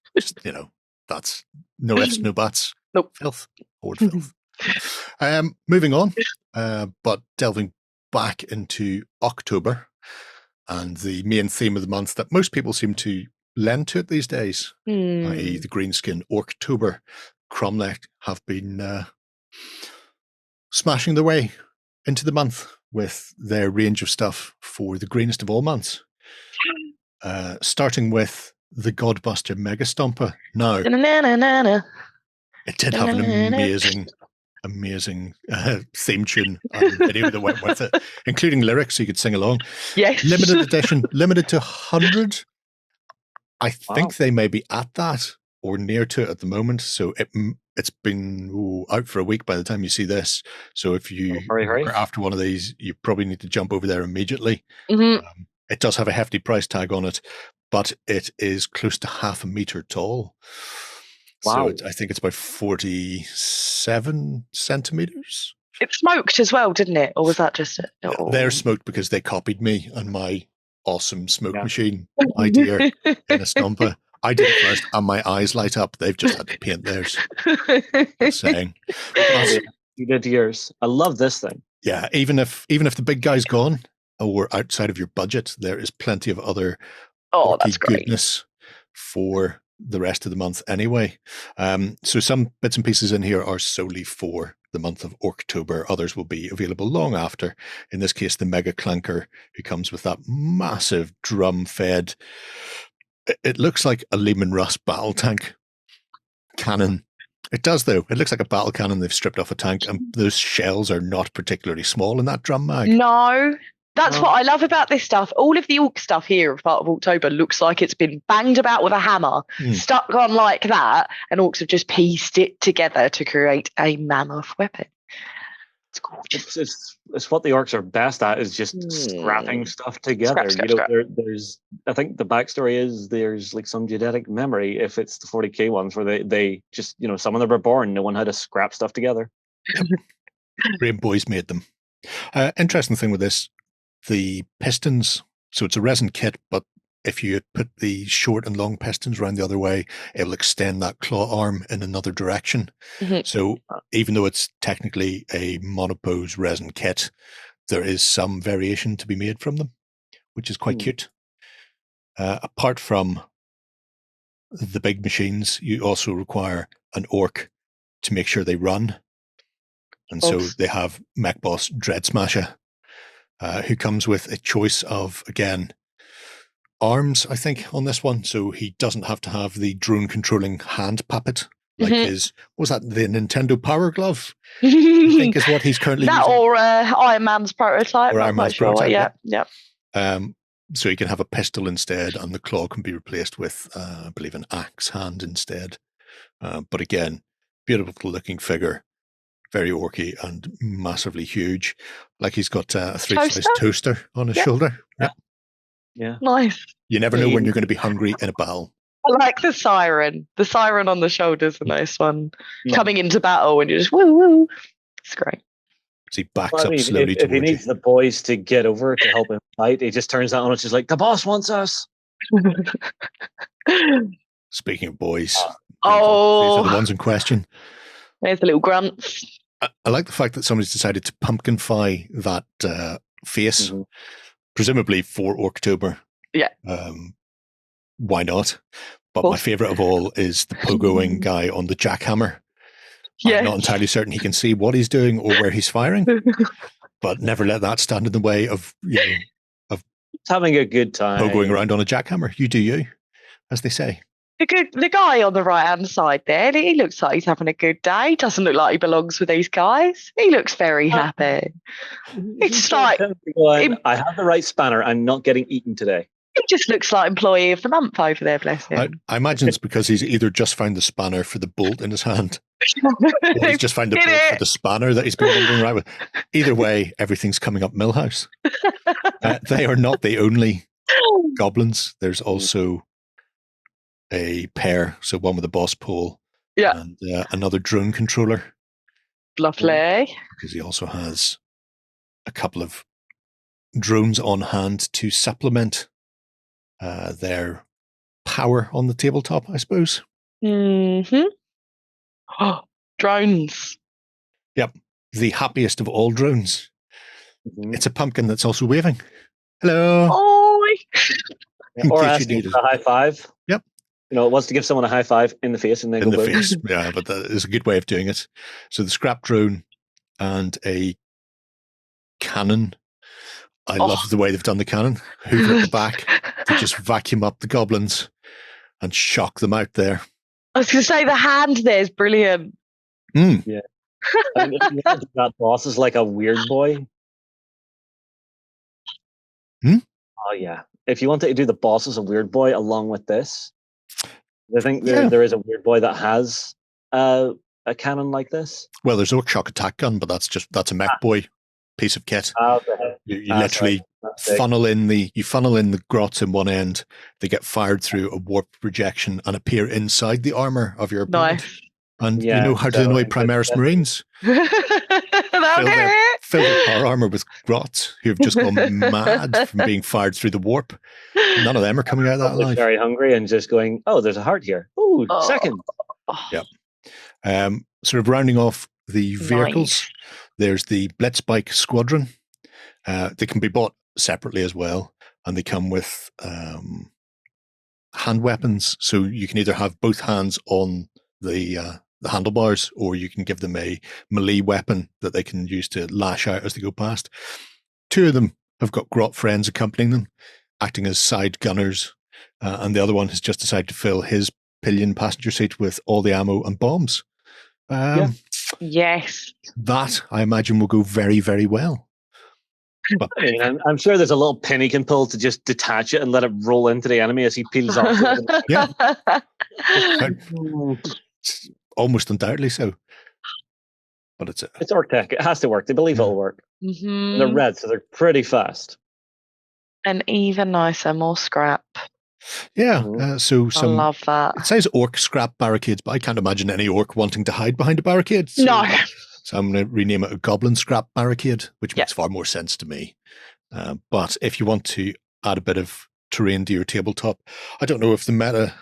that's no ifs, no buts. Nope. Filth. Horde filth. Moving on, but delving back into October and the main theme of the month that most people seem to lend to it these days, i.e. the greenskin Orktober. Kromlech have been smashing their way into the month with their range of stuff for the greenest of all months. Starting with the Godbuster Mega Stomper. Now, it did have an amazing theme tune and video that went with it, including lyrics so you could sing along. Yes. Limited edition, limited to 100. I think they may be at that or near to it at the moment. So it's been out for a week by the time you see this. So if you are after one of these, you probably need to jump over there immediately. Mm-hmm. It does have a hefty price tag on it, but it is close to 0.5 meter tall. Wow. So I think it's about 47 centimeters. It smoked as well, didn't it? Or was that just it? Oh. They're smoked because they copied me and my awesome smoke machine idea in a stomper. I did it first and my eyes light up. They've just had to paint theirs. Just saying. But, you did yours. I love this thing. Yeah, even if the big guy's gone or outside of your budget, there is plenty of other that's great. goodness for the rest of the month anyway. So some bits and pieces in here are solely for the month of Orktober. Others will be available long after. In this case, the Mega Clanker, who comes with that massive drum-fed, it looks like a Lehman Russ battle tank cannon. It does, though. It looks like a battle cannon they've stripped off a tank, and those shells are not particularly small in that drum mag. No. That's what I love about this stuff. All of the orc stuff here as part of Orktober looks like it's been banged about with a hammer, stuck on like that, and orcs have just pieced it together to create a mammoth weapon. It's gorgeous. It's what the orcs are best at, is just scrapping stuff together. Scrap. There's I think the backstory is there's like some genetic memory, if it's the 40k ones, where they just, some of them were born, no one had to scrap stuff together. Brain boys made them. Interesting thing with this, the pistons, so it's a resin kit, but if you put the short and long pistons around the other way, it will extend that claw arm in another direction. Mm-hmm. So even though it's technically a monopose resin kit, there is some variation to be made from them, which is quite cute. Apart from the big machines, you also require an orc to make sure they run. And so they have Mech Boss Dread Smasher, who comes with a choice of, again, arms, I think, on this one. So he doesn't have to have the drone controlling hand puppet like his, what was that, the Nintendo Power Glove? I think is what he's currently using. Or Iron Man's prototype. Or Iron Man's prototype. Yeah. So he can have a pistol instead, and the claw can be replaced with, I believe, an axe hand instead. But again, beautiful looking figure. Very orky and massively huge. Like he's got a 3-slice toaster on his shoulder. Yeah. Nice. You never know when you're going to be hungry in a battle. I like the siren. The siren on the shoulder's a nice one. Yeah. Coming into battle and you're just woo woo. It's great. So he backs up slowly if he needs the boys to get over to help him fight, he just turns that on and just like, the boss wants us. Speaking of boys, these are the ones in question. There's the little grunts. I like the fact that somebody's decided to pumpkinify that face, presumably for Orktober. Yeah. Why not? But my favourite of all is the pogoing guy on the jackhammer. Yeah. I'm not entirely certain he can see what he's doing or where he's firing, but never let that stand in the way of having a good time. Pogoing around on a jackhammer. You do you, as they say. The guy on the right-hand side there, he looks like he's having a good day. He doesn't look like he belongs with these guys. He looks very happy. It's just like... I have the right spanner. I'm not getting eaten today. He just looks like employee of the month over there, bless him. I imagine it's because he's either just found the spanner for the bolt in his hand, or he's just found the bolt for the spanner that he's been wandering around with. Either way, everything's coming up Millhouse. They are not the only goblins. There's also a pair, so one with a boss pole and another drone controller. Lovely. Because he also has a couple of drones on hand to supplement their power on the tabletop, I suppose. Mm-hmm. Drones. The happiest of all drones. Mhm. It's a pumpkin that's also waving. Hello. Oh, In Or case you asking need for it. a high five. Yep. You know, it wants to give someone a high five in the face and then In go the boom. face. Yeah, but that is a good way of doing it. So the scrap drone and a cannon. I love the way they've done the cannon. Hoover at the back to just vacuum up the goblins and shock them out there. I was going to say the hand there is brilliant. Mm. I mean, if you want to do that boss is like a weird boy. Hmm? Oh yeah. If you wanted to do the boss as a weird boy along with this, I think Yeah. there is a weird boy that has a cannon like this. Well, there's Orc Shock Attack Gun, but that's a mech boy piece of kit. Okay. You literally funnel in the grots in one end. They get fired through a warp projection and appear inside the armor of your opponent. Nice. And Yeah, you know how to so annoy in Primaris good- Marines. Fill their power armor with grots who have just gone mad from being fired through the warp. None of them are coming out of that Probably alive. very hungry and just going, oh, there's a heart here. Ooh, Oh. second. Yep. Sort of rounding off the vehicles, there's the Blitzbike Squadron. They can be bought separately as well, and they come with hand weapons. So you can either have both hands on the handlebars, or you can give them a melee weapon that they can use to lash out as they go past. Two of them have got grot friends accompanying them, acting as side gunners, and the other one has just decided to fill his pillion passenger seat with all the ammo and bombs. Yes. That, I imagine, will go very, very well. But I mean, I'm sure there's a little pin he can pull to just detach it and let it roll into the enemy as he peels off. Yeah. almost undoubtedly so. But It's Orc Tech. It has to work. They believe it'll work. And they're Mhm. red, so they're pretty fast. And even nicer, more scrap. so I some. love that. It says orc scrap barricades, but I can't imagine any orc wanting to hide behind a barricade. So, No. So I'm going to rename it a goblin scrap barricade, which makes far more sense to me. But if you want to add a bit of terrain to your tabletop, I don't know if the meta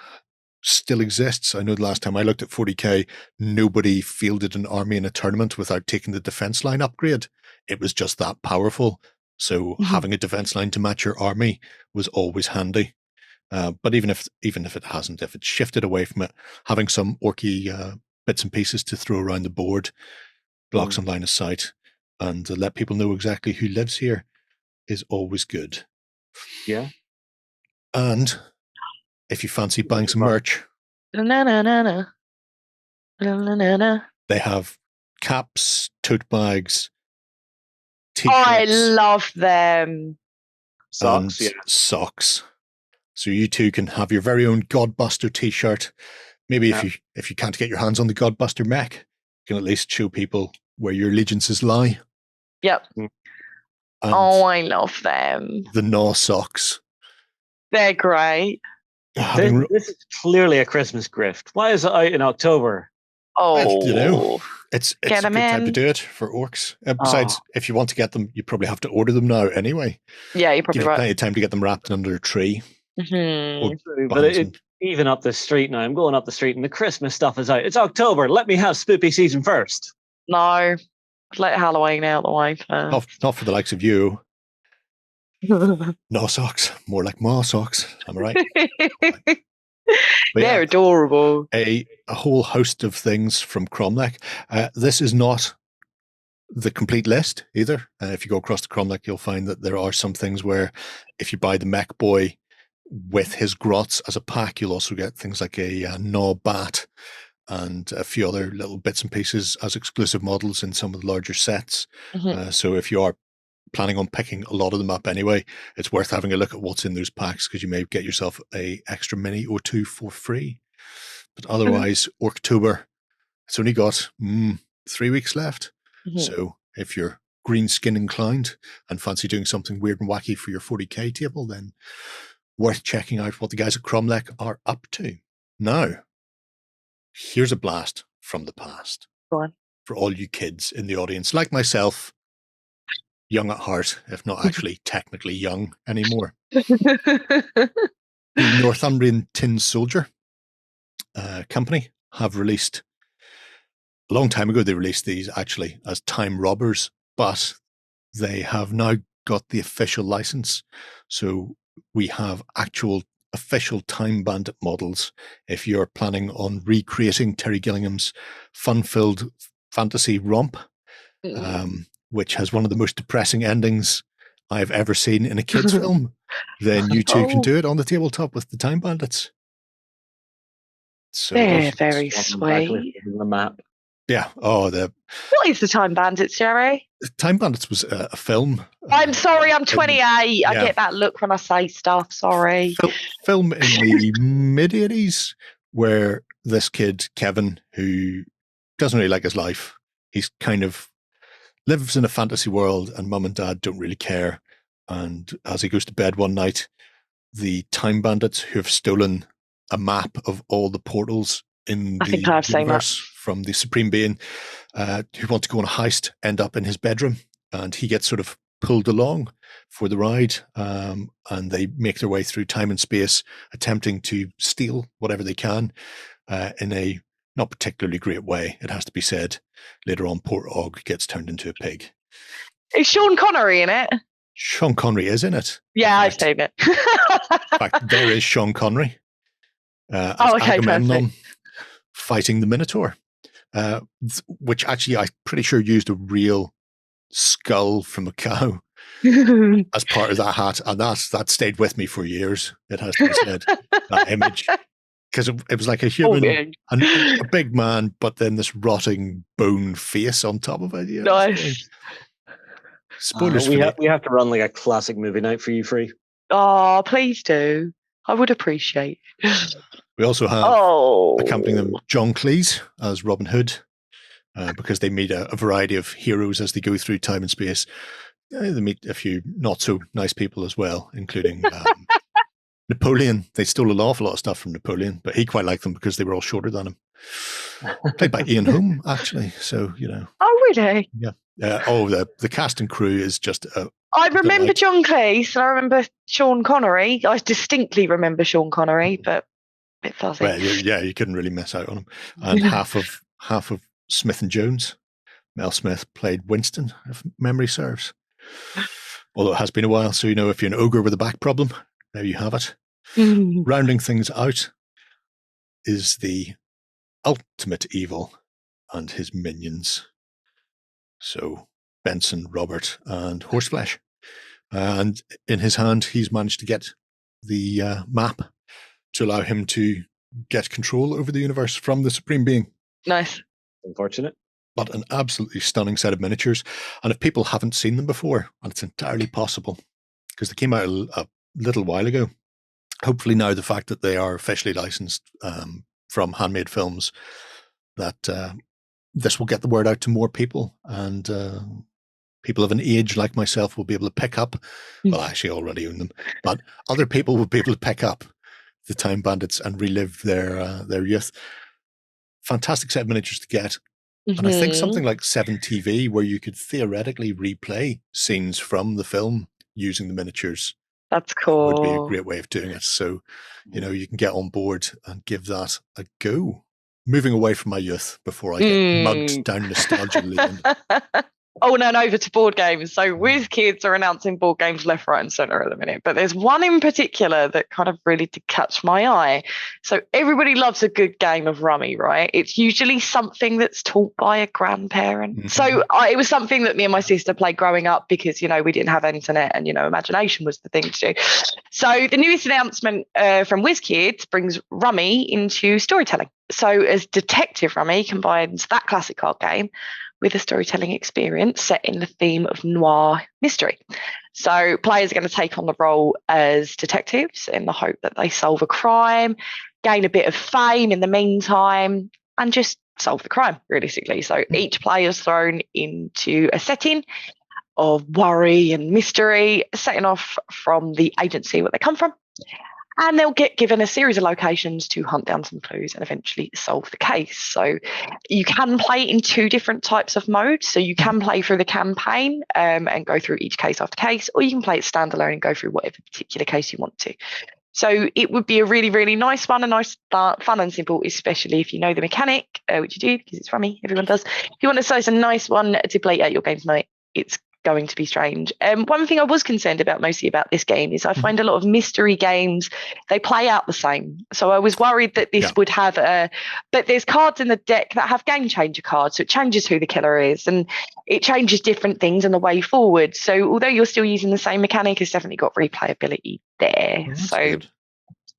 still exists. I know the last time I looked at 40k, nobody fielded an army in a tournament without taking the defense line upgrade. It was just that powerful. So having a defense line to match your army was always handy. But even if it hasn't, if it's shifted away from it, having some orky bits and pieces to throw around the board, block some line of sight, and let people know exactly who lives here is always good. Yeah. And if you fancy buying some merch, Na-na-na-na. Na-na-na-na. they have caps, tote bags, I t-shirts, love them. Socks, and socks. So you too can have your very own Godbuster t-shirt. Maybe if you can't get your hands on the Godbuster mech, you can at least show people where your allegiances lie. Yep. And I love them. the Gnaw socks. They're great. This is clearly a Christmas gift. Why is it out in October? Oh, You know, it's a Get good 'em time to in. do it for orcs. Besides, if you want to get them, you probably have to order them now anyway. yeah, you're Give probably you right. plenty of time to get them wrapped under a tree. Mhm. Or But behind some- even up the street now, I'm going up the street and the Christmas stuff is out. It's October. Let me have spooky season first. No, let Halloween out the way first. not for the likes of you. Gnaw socks, more like maw socks. Am I right? But They're adorable. a whole host of things from Kromlech. This is not the complete list either. If you go across the Kromlech, you'll find that there are some things where if you buy the mech boy with his grots as a pack, you'll also get things like a gnaw bat and a few other little bits and pieces as exclusive models in some of the larger sets. So if you are planning on picking a lot of them up anyway, it's worth having a look at what's in those packs, because you may get yourself a extra mini or two for free. But otherwise, Orktober, it's only got 3 weeks left. So if you're green skin inclined and fancy doing something weird and wacky for your 40k table, then worth checking out what the guys at Kromlech are up to. Now, here's a blast from the past. Go on. For all you kids in the audience, like myself, young at heart, if not actually technically young anymore. The Northumbrian Tin Soldier company have released, a long time ago, they released these actually as time robbers, but they have now got the official license. So we have actual official Time Bandit models if you're planning on recreating Terry Gillingham's fun-filled fantasy romp, which has one of the most depressing endings I've ever seen in a kid's film. Then you too can do it on the tabletop with the Time Bandits. So They're very sweet. The map. Yeah. Oh, What is the Time Bandits, Jerry? Time Bandits was a film. I'm sorry, I'm 28. I get that look when I say stuff. Sorry. Film in the mid-80s where this kid, Kevin, who doesn't really like his life, he's kind of lives in a fantasy world and mum and dad don't really care. And as he goes to bed one night, the Time Bandits, who have stolen a map of all the portals in the universe from the Supreme Being, who want to go on a heist, end up in his bedroom, and he gets sort of pulled along for the ride, and they make their way through time and space, attempting to steal whatever they can in a not particularly great way, it has to be said. Later on, poor Og gets turned into a pig. Is Sean Connery in it? Sean Connery is in it. Yeah, I've seen it. In fact, there is Sean Connery as Agamemnon fighting the Minotaur, which actually I'm pretty sure used a real skull from a cow as part of that hat, and that stayed with me for years, it has to be said, that image. Because it was like a human, a big man, but then this rotting bone face on top of it. Yeah, nice. Spoilers. We have to run like a classic movie night for you, Free. Oh, please do. I would appreciate. We also have accompanying them John Cleese as Robin Hood, because they meet a variety of heroes as they go through time and space. They meet a few not so nice people as well, including Napoleon. They stole an awful lot of stuff from Napoleon, but he quite liked them because they were all shorter than him. Played by Ian Holm, actually. So, you know. Oh, really? Yeah. The cast and crew is just. I remember John Cleese, and I remember Sean Connery. I distinctly remember Sean Connery, but a bit fuzzy. Well, you couldn't really miss out on him. And half of Smith and Jones. Mel Smith played Winston, if memory serves. Although it has been a while, so you know, if you're an ogre with a back problem, there you have it. Rounding things out is the ultimate evil and his minions. So Benson, Robert, and Horseflesh. And in his hand, he's managed to get the map to allow him to get control over the universe from the Supreme Being. Nice. Unfortunate. But an absolutely stunning set of miniatures. And if people haven't seen them before, and it's entirely possible, because they came out a little while ago, hopefully now the fact that they are officially licensed from Handmade Films, that this will get the word out to more people, and people of an age like myself will be able to pick up, well, I actually already own them, but other people will be able to pick up the Time Bandits and relive their youth. Fantastic set of miniatures to get. And I think something like 7TV, where you could theoretically replay scenes from the film using the miniatures. That's cool. Would be a great way of doing it. So, you know, you can get on board and give that a go. Moving away from my youth before I get mugged down nostalgia lane. Oh, no, and over to board games. So Wizkids are announcing board games left, right, and centre at the minute. But there's one in particular that kind of really did catch my eye. So everybody loves a good game of Rummy, right? It's usually something that's taught by a grandparent. Mm-hmm. So it was something that me and my sister played growing up because, you know, we didn't have internet and, you know, imagination was the thing to do. So the newest announcement from Wizkids brings Rummy into storytelling. So as Detective Rummy combines that classic card game with a storytelling experience set in the theme of noir mystery. So players are going to take on the role as detectives in the hope that they solve a crime, gain a bit of fame in the meantime, and just solve the crime, realistically. So each player is thrown into a setting of worry and mystery, setting off from the agency where they come from. And they'll get given a series of locations to hunt down some clues and eventually solve the case. So you can play in two different types of modes. So you can play through the campaign and go through each case after case, or you can play it standalone and go through whatever particular case you want to. So it would be a really, really nice one, a nice start, fun and simple, especially if you know the mechanic, which you do because it's Rummy, everyone does. If you want to size a nice one to play at your games night, it's going to be strange. One thing I was concerned about mostly about this game is I find a lot of mystery games, they play out the same. So I was worried that this would have but there's cards in the deck that have game changer cards. So it changes who the killer is and it changes different things on the way forward. So although you're still using the same mechanic, it's definitely got replayability there. Oh, so good.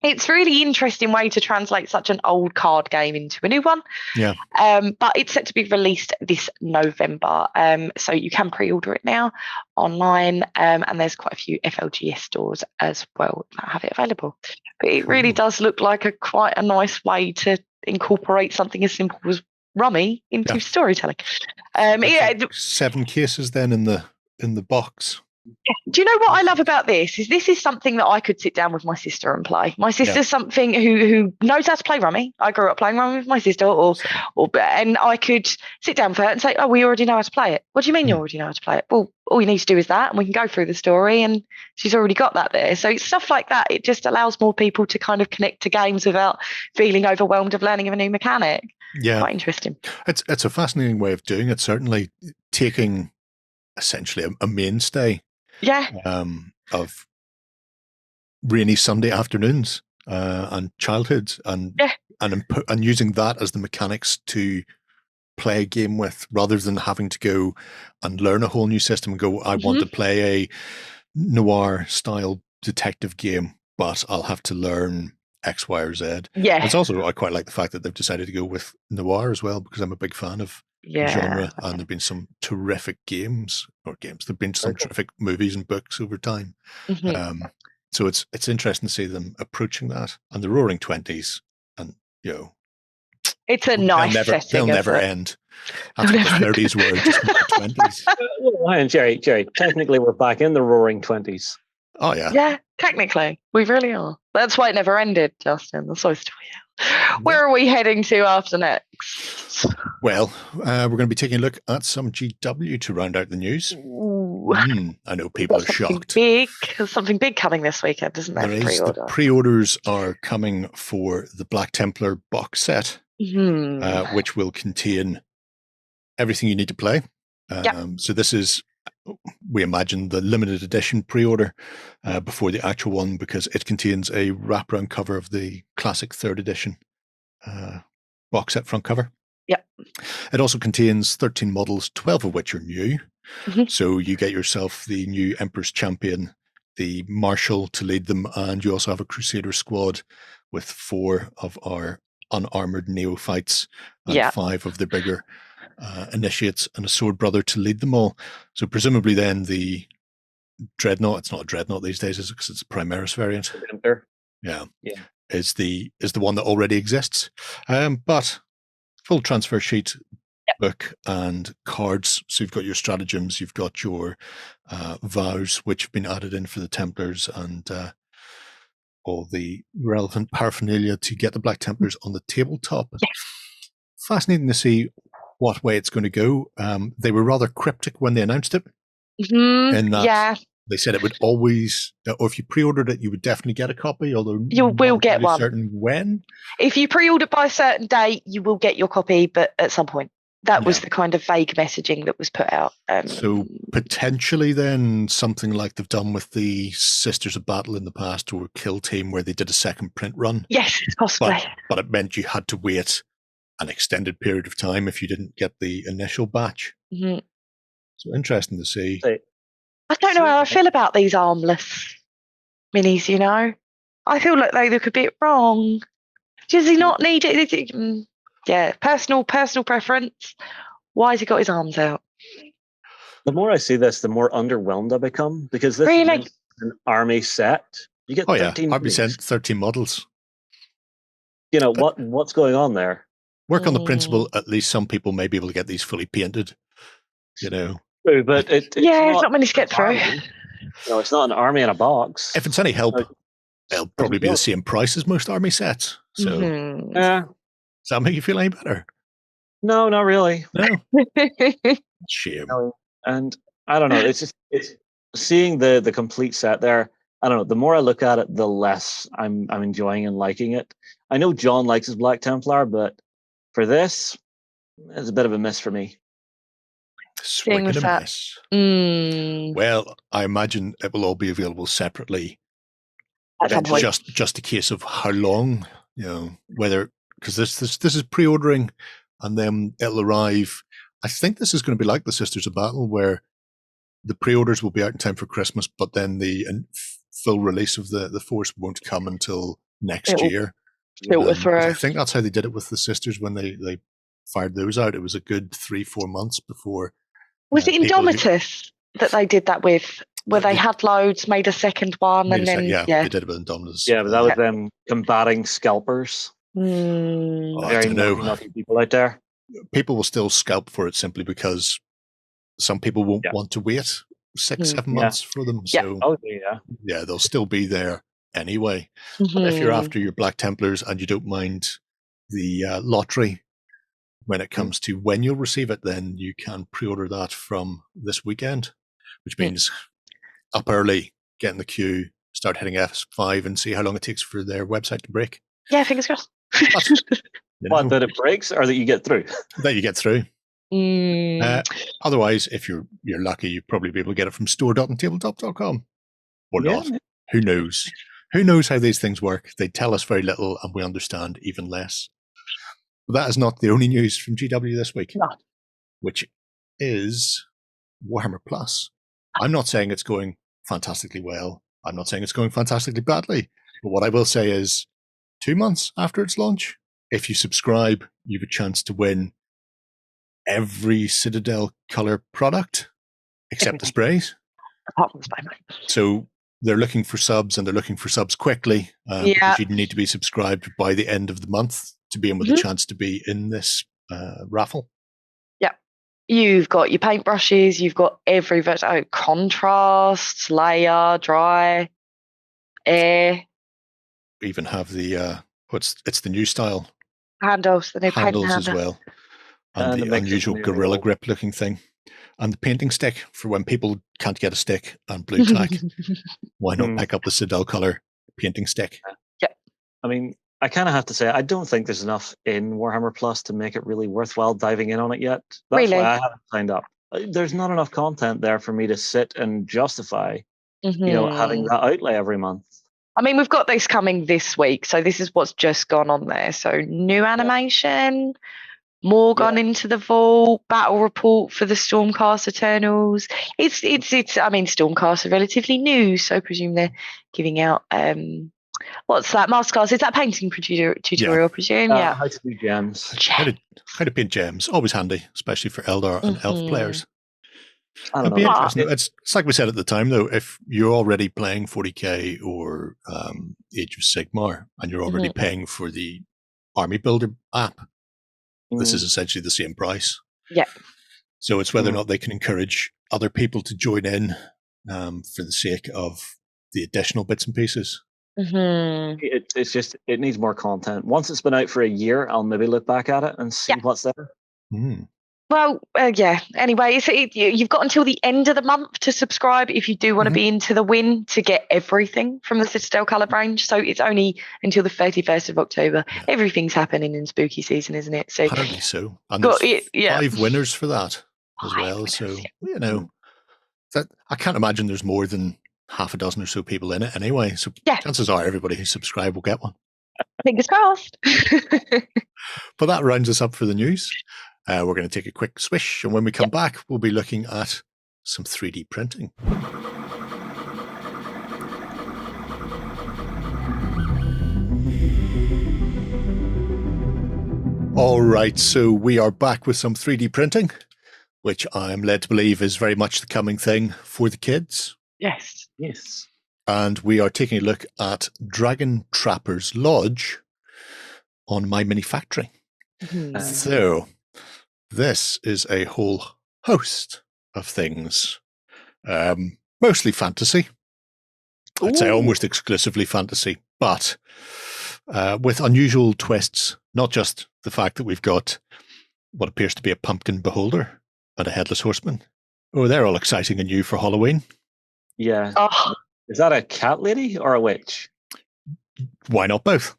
It's really interesting way to translate such an old card game into a new one. Yeah. But it's set to be released this November. So you can pre-order it now online. And there's quite a few FLGS stores as well that have it available. But it really does look like quite a nice way to incorporate something as simple as Rummy into storytelling. 7 cases then in the box. Do you know what I love about this is something that I could sit down with my sister and play. My sister's something who knows how to play Rummy. I grew up playing Rummy with my sister, and I could sit down with her and say, "Oh, we already know how to play it." What do you mean you already know how to play it? Well, all you need to do is that, and we can go through the story, and she's already got that there. So it's stuff like that. It just allows more people to kind of connect to games without feeling overwhelmed of learning of a new mechanic. Yeah, quite interesting. It's a fascinating way of doing it. Certainly taking essentially a mainstay. Of rainy Sunday afternoons and childhood and using that as the mechanics to play a game with, rather than having to go and learn a whole new system and go, I want to play a noir style detective game, but I'll have to learn X, Y, or Z. Yeah. It's also, I quite like the fact that they've decided to go with noir as well, because I'm a big fan of genre, and there've been some terrific games. There've been some terrific movies and books over time. So it's interesting to see them approaching that, and the Roaring Twenties, and it's a nice setting. They'll never end. After the 30s were just more 20s. And Jerry, technically we're back in the Roaring 20s. Oh yeah. Yeah, technically we really are. That's why it never ended, Justin. That's so story. Where are we heading to after next? Well, we're going to be taking a look at some GW to round out the news. I know people are shocked. There's something big coming this weekend, isn't there? The pre-orders are coming for the Black Templar box set, which will contain everything you need to play. So this is, we imagine, the limited edition pre-order before the actual one, because it contains a wraparound cover of the classic 3rd edition box set front cover. It also contains 13 models, 12 of which are new. So you get yourself the new Emperor's Champion, the Marshal to lead them, and you also have a Crusader squad with 4 of our unarmored neophytes and 5 of the bigger initiates and a sword brother to lead them all. So presumably then the Dreadnought, it's not a Dreadnought these days, is it? Because it's a Primaris variant. Is the one that already exists. But full transfer sheet, book and cards. So you've got your stratagems, you've got your vows, which have been added in for the Templars, and all the relevant paraphernalia to get the Black Templars on the tabletop. Fascinating to see what way it's going to go. They were rather cryptic when they announced it. In that they said it would always, or if you pre-ordered it, you would definitely get a copy, although you will get one. Certain when. If you pre-order by a certain date, you will get your copy, but at some point. That was the kind of vague messaging that was put out. So potentially then something like they've done with the Sisters of Battle in the past, or Kill Team, where they did a second print run. Yes, possibly. But it meant you had to wait an extended period of time if you didn't get the initial batch. So interesting to see. I don't know how I feel about these armless minis, I feel like they look a bit wrong. Does he not need it? Personal preference. Why has he got his arms out? The more I see this, the more underwhelmed I become, because this is an army set. You get 13 army set, 13 models. What's going on there? Work on the principle, at least some people may be able to get these fully painted, True, but it's not many to get through. It's not an army in a box. If it's any help, it'll probably be the same price as most army sets. So, does that make you feel any better? No, not really. No. Shame. And I don't know. It's seeing the complete set there. I don't know. The more I look at it, the less I'm enjoying and liking it. I know John likes his Black Templar, but for this, it's a bit of a miss for me. Swing and a that. miss. Mm, Well, I imagine it will all be available separately. at some point. Just a case of how long, whether, because this is pre-ordering and then it'll arrive. I think this is going to be like the Sisters of Battle, where the pre-orders will be out in time for Christmas, but then the full release of the Force won't come until next year. Filter through. I think that's how they did it with the Sisters when they fired those out. It was a good 3-4 months before. Was it Indomitus that they did that with? Where they had loads, made a second one, and then they did it with Indomitus. Yeah, but that was them combating scalpers. Very naughty people out there. People will still scalp for it simply because some people won't want to wait 6-7 months for them. So they'll still be there anyway. But if you're after your Black Templars and you don't mind the lottery when it comes to when you'll receive it, then you can pre-order that from this weekend, which means up early, get in the queue, start hitting F5 and see how long it takes for their website to break. Yeah, fingers crossed. What, that it breaks or that you get through? That you get through. Otherwise, if you're lucky, you'll probably be able to get it from store.ontabletop.com. Or not. Who knows? Who knows how these things work? They tell us very little and we understand even less. But that is not the only news from GW this week, which is Warhammer Plus. I'm not saying it's going fantastically well. I'm not saying it's going fantastically badly. But what I will say is 2 months after its launch, if you subscribe, you have a chance to win every Citadel color product except the sprays. Apart from the spray, mate. So they're looking for subs, and they're looking for subs quickly. Because you need to be subscribed by the end of the month to be in with a chance to be in this raffle. Yeah. You've got your paintbrushes, you've got every version, contrast, layer, dry, air. We even have the it's the new style handles, the new handles paint as handle. well, and the unusual gorilla grip looking thing, and the painting stick for when people can't get a stick and blue tack. Why not pick up the Citadel color painting stick? Yeah, I mean, I kind of have to say I don't think there's enough in Warhammer Plus to make it really worthwhile diving in on it yet. That's why I haven't signed up. There's not enough content there for me to sit and justify, having that outlay every month. I mean, we've got this coming this week, so this is what's just gone on there. So new animation, more gone into the vault, battle report for the Stormcast Eternals. It's. I mean, Stormcast are relatively new, so I presume they're giving out. What's that? Masterclass? Is that painting tutorial? I presume. How to do gems. How to paint gems. Always handy, especially for Eldar and Elf players. It'd be interesting. It's like we said at the time, though. If you're already playing 40k or Age of Sigmar, and you're already paying for the Army Builder app, this is essentially the same price. Yeah. So it's whether or not they can encourage other people to join in for the sake of the additional bits and pieces. It's just, it needs more content. Once it's been out for a year, I'll maybe look back at it and see what's there. Well, anyway, you've got until the end of the month to subscribe if you do want to be into the win to get everything from the Citadel colour range. So it's only until the 31st of October. Everything's happening in spooky season, isn't it? So apparently so. And there's 5 winners for that as well. Winners, so, that I can't imagine there's more than half a dozen or so people in it anyway. So chances are everybody who subscribed will get one. Fingers crossed. But that rounds us up for the news. We're going to take a quick swish, and when we come back, we'll be looking at some 3D printing. All right, so we are back with some 3D printing, which I'm led to believe is very much the coming thing for the kids. Yes. And we are taking a look at Dragon Trapper's Lodge on myminifactory. So this is a whole host of things, mostly fantasy. I'd say almost exclusively fantasy, but with unusual twists, not just the fact that we've got what appears to be a pumpkin beholder and a headless horseman. Oh, they're all exciting and new for Halloween. Yeah. Is that a cat lady or a witch? Why not both?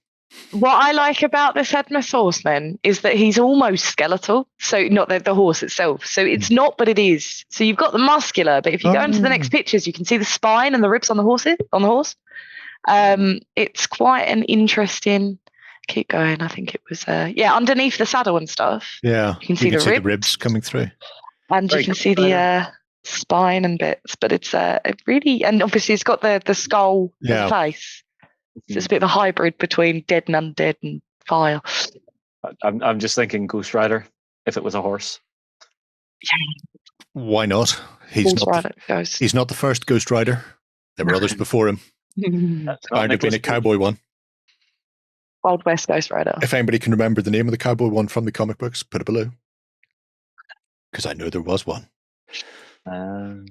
What I like about this headless horseman is that he's almost skeletal. So not the horse itself. So it's not, but it is. So you've got the muscular, but if you go into the next pictures, you can see the spine and the ribs on the horse. It's quite an interesting. Keep going. I think it was underneath the saddle and stuff. Yeah, you can see the ribs coming through, and you can see the spine and bits. But it's really, and obviously it's got the skull and face. So it's a bit of a hybrid between dead and undead and fire. I'm just thinking Ghost Rider if it was a horse. Why not? He's not the first Ghost Rider. There were others before him. Might have been a cowboy one. Wild West Ghost Rider. If anybody can remember the name of the cowboy one from the comic books, put it below. Because I know there was one. That's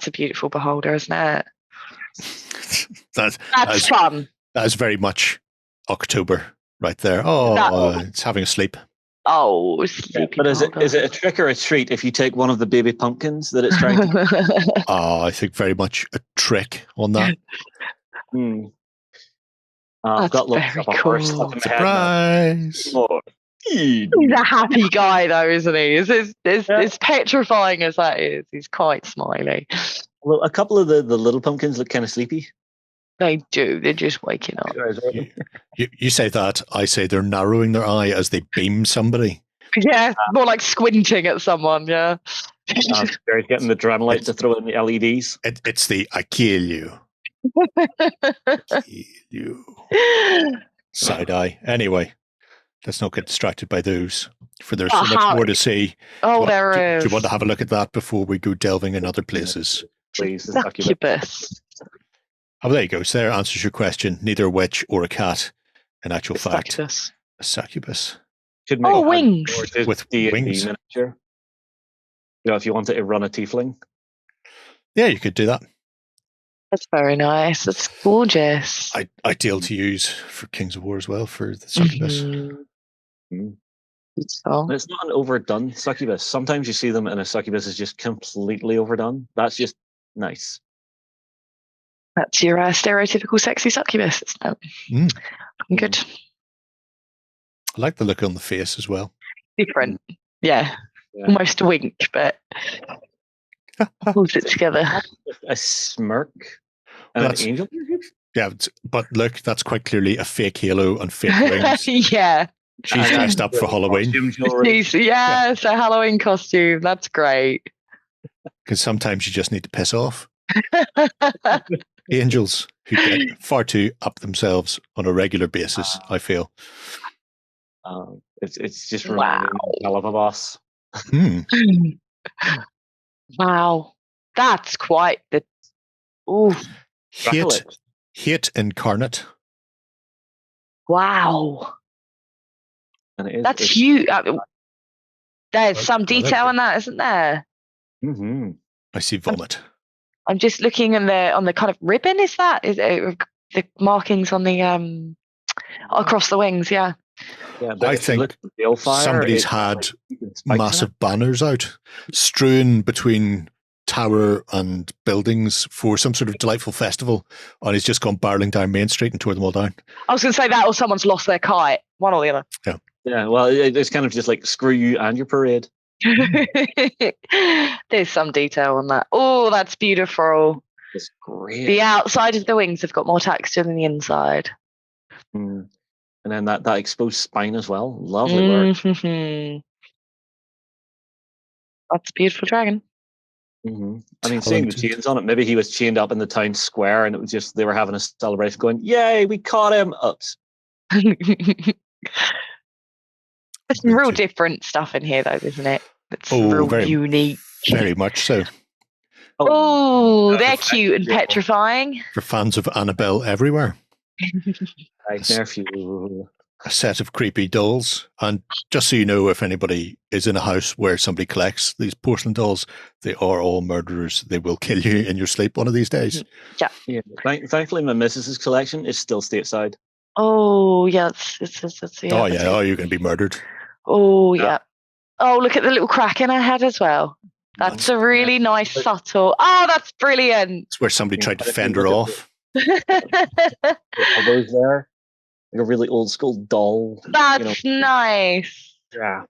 a beautiful beholder, isn't it? That's fun. That is very much Orktober right there. Oh, it's having a sleep. Oh, but is it a trick or a treat if you take one of the baby pumpkins that it's trying to? I think very much a trick on that. That's very cool. Surprise! He's a happy guy, though, isn't he? As petrifying as that is, he's quite smiley. Well, a couple of the little pumpkins look kind of sleepy. They do. They're just waking up. You say that. I say they're narrowing their eye as they beam somebody. Yeah, more like squinting at someone, yeah. They're getting the Dreamlight to throw in the LEDs. It's the I kill you. Kill you. Side eye. Anyway, let's not get distracted by those, for there's so much more to see. Oh, there is. Do you want to have a look at that before we go delving in other places? Please. Succubus. Oh, there you go. So there answers your question. Neither a witch or a cat, in actual fact. Succubus. A succubus. Wings. With wings. Miniature. If you wanted to run a tiefling. Yeah, you could do that. That's very nice. That's gorgeous. Ideal to use for Kings of War as well, for the succubus. It's not an overdone succubus. Sometimes you see them and a succubus is just completely overdone. That's just nice. That's your stereotypical sexy succubus. Good. I like the look on the face as well. Different. Yeah. Almost a wink, but holds it together. A smirk and an angel? Yeah, but look, that's quite clearly a fake halo and fake wings. Yeah. She's dressed up for Halloween. It's a Halloween costume. That's great. Because sometimes you just need to piss off. Angels who get far too up themselves on a regular basis, I feel. It's just reminding me of hell of a boss. Wow. That's quite the... Ooh. Hate incarnate. Wow. And that's huge. There's some detail in that, isn't there? I see vomit. I'm just looking on the kind of ribbon. Is it the markings on the across the wings? Yeah. I think somebody's had massive banners out strewn between tower and buildings for some sort of delightful festival, and he's just gone barreling down Main Street and tore them all down. I was going to say that, or someone's lost their kite, one or the other. Yeah. Well, it's kind of just like screw you and your parade. There's some detail on that. Oh, that's beautiful. It's great. The outside of the wings have got more texture than the inside. And then that exposed spine as well. Lovely work. That's a beautiful dragon. I mean, seeing the chains on it, maybe he was chained up in the town square and it was just, they were having a celebration going, yay, we caught him. Oops. There's some real different stuff in here, though, isn't it? It's real unique. Very much so. Oh, they're cute and petrifying. For fans of Annabelle everywhere. A set of creepy dolls. And just so you know, if anybody is in a house where somebody collects these porcelain dolls, they are all murderers. They will kill you in your sleep one of these days. Yeah. Thankfully, my missus's collection is still stateside. Oh, yeah. Oh, yeah. Oh, you're going to be murdered. Oh, yeah. Oh, look at the little crack in her head as well. That's a really nice, subtle. Oh, that's brilliant. It's where somebody tried to fend her off. Elbows there, like a really old school doll. That's nice. Yeah.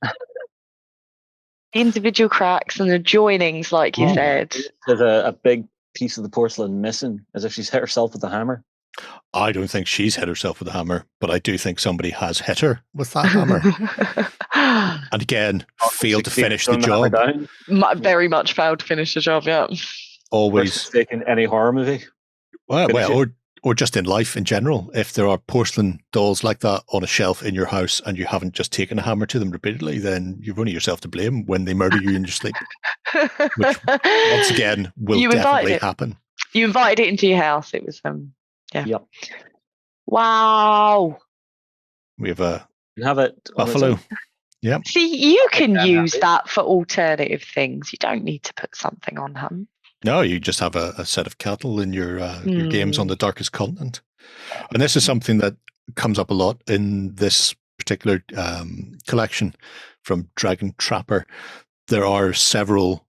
The individual cracks and the joinings, like you said. There's a big piece of the porcelain missing, as if she's hit herself with a hammer. I don't think she's hit herself with a hammer, but I do think somebody has hit her with that hammer. And again, failed to finish the job. Very much failed to finish the job, yeah. Always. Taking any horror movie. Well, or just in life in general. If there are porcelain dolls like that on a shelf in your house and you haven't just taken a hammer to them repeatedly, then you've only yourself to blame when they murder you in your sleep. Which, once again, will definitely happen. You invited it into your house. It was, yeah. Yep. Wow. We have a it buffalo. Yeah. See, you can use that for alternative things. You don't need to put something on them. No, you just have a set of cattle in your games on the Darkest Continent. And this is something that comes up a lot in this particular collection from Dragon Trapper. There are several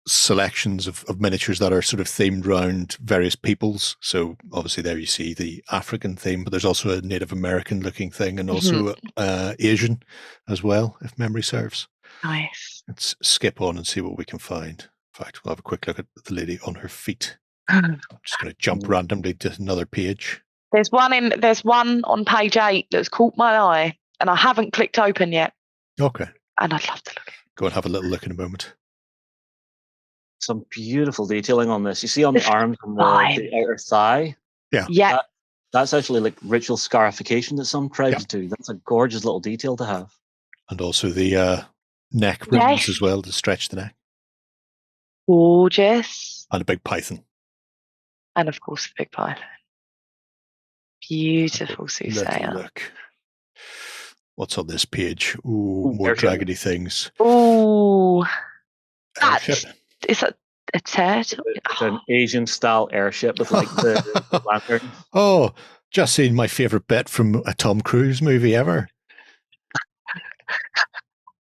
selections of miniatures that are sort of themed around various peoples. So obviously there you see the African theme, but there's also a Native American looking thing and also Asian as well, if memory serves. Nice. Let's skip on and see what we can find. In fact, we'll have a quick look at the lady on her feet. I'm just going to jump randomly to another page. There's one on page 8 that's caught my eye, and I haven't clicked open yet. Okay. And I'd love to look. Go and have a little look in a moment. Some beautiful detailing on this. You see on the arms and the outer thigh. Yeah. Yeah. That's actually like ritual scarification that some tribes do. That's a gorgeous little detail to have. And also the neck ribbons as well to stretch the neck. Gorgeous. And a big python. And of course the big python. Beautiful soothsayer. Look. What's on this page? Ooh, more dragony things. Ooh. Is that a turtle? It's an Asian style airship with like the lantern. Oh, just seen my favourite bit from a Tom Cruise movie ever.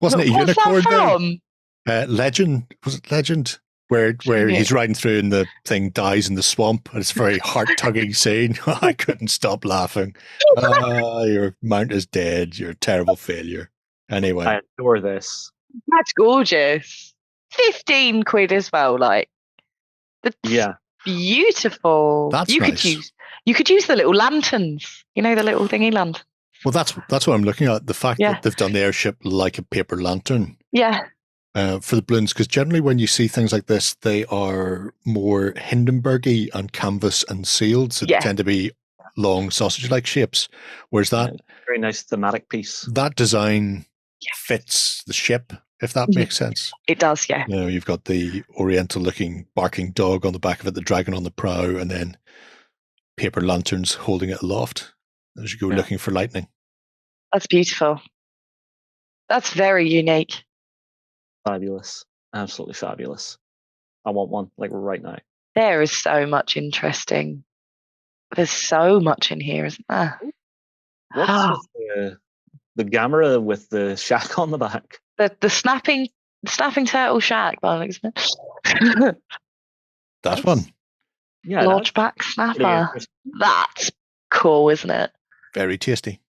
Wasn't it a unicorn though? Legend. Was it Legend? Where he's riding through and the thing dies in the swamp. And it's a very heart-tugging scene. I couldn't stop laughing. Your mount is dead. You're a terrible failure. Anyway. I adore this. That's gorgeous. 15 quid as well, like. Yeah. Beautiful. That's nice. You could use the little lanterns. You know, the little thingy lantern. Well, that's what I'm looking at. The fact that they've done the airship like a paper lantern. Yeah. For the balloons, because generally when you see things like this, they are more Hindenburg-y and canvas and sealed, so they tend to be long sausage-like shapes. Whereas that very nice thematic piece. That design fits the ship, if that makes sense. It does, yeah. You know, you've got the oriental-looking barking dog on the back of it, the dragon on the prow, and then paper lanterns holding it aloft as you go looking for lightning. That's beautiful. That's very unique. Fabulous. Absolutely fabulous. I want one, like right now. There is so much interesting. There's so much in here, isn't there? What's with the Gamera with the shack on the back? The snapping turtle shack, isn't it? That one. Yeah. Lodgeback snapper. That's cool, isn't it? Very tasty.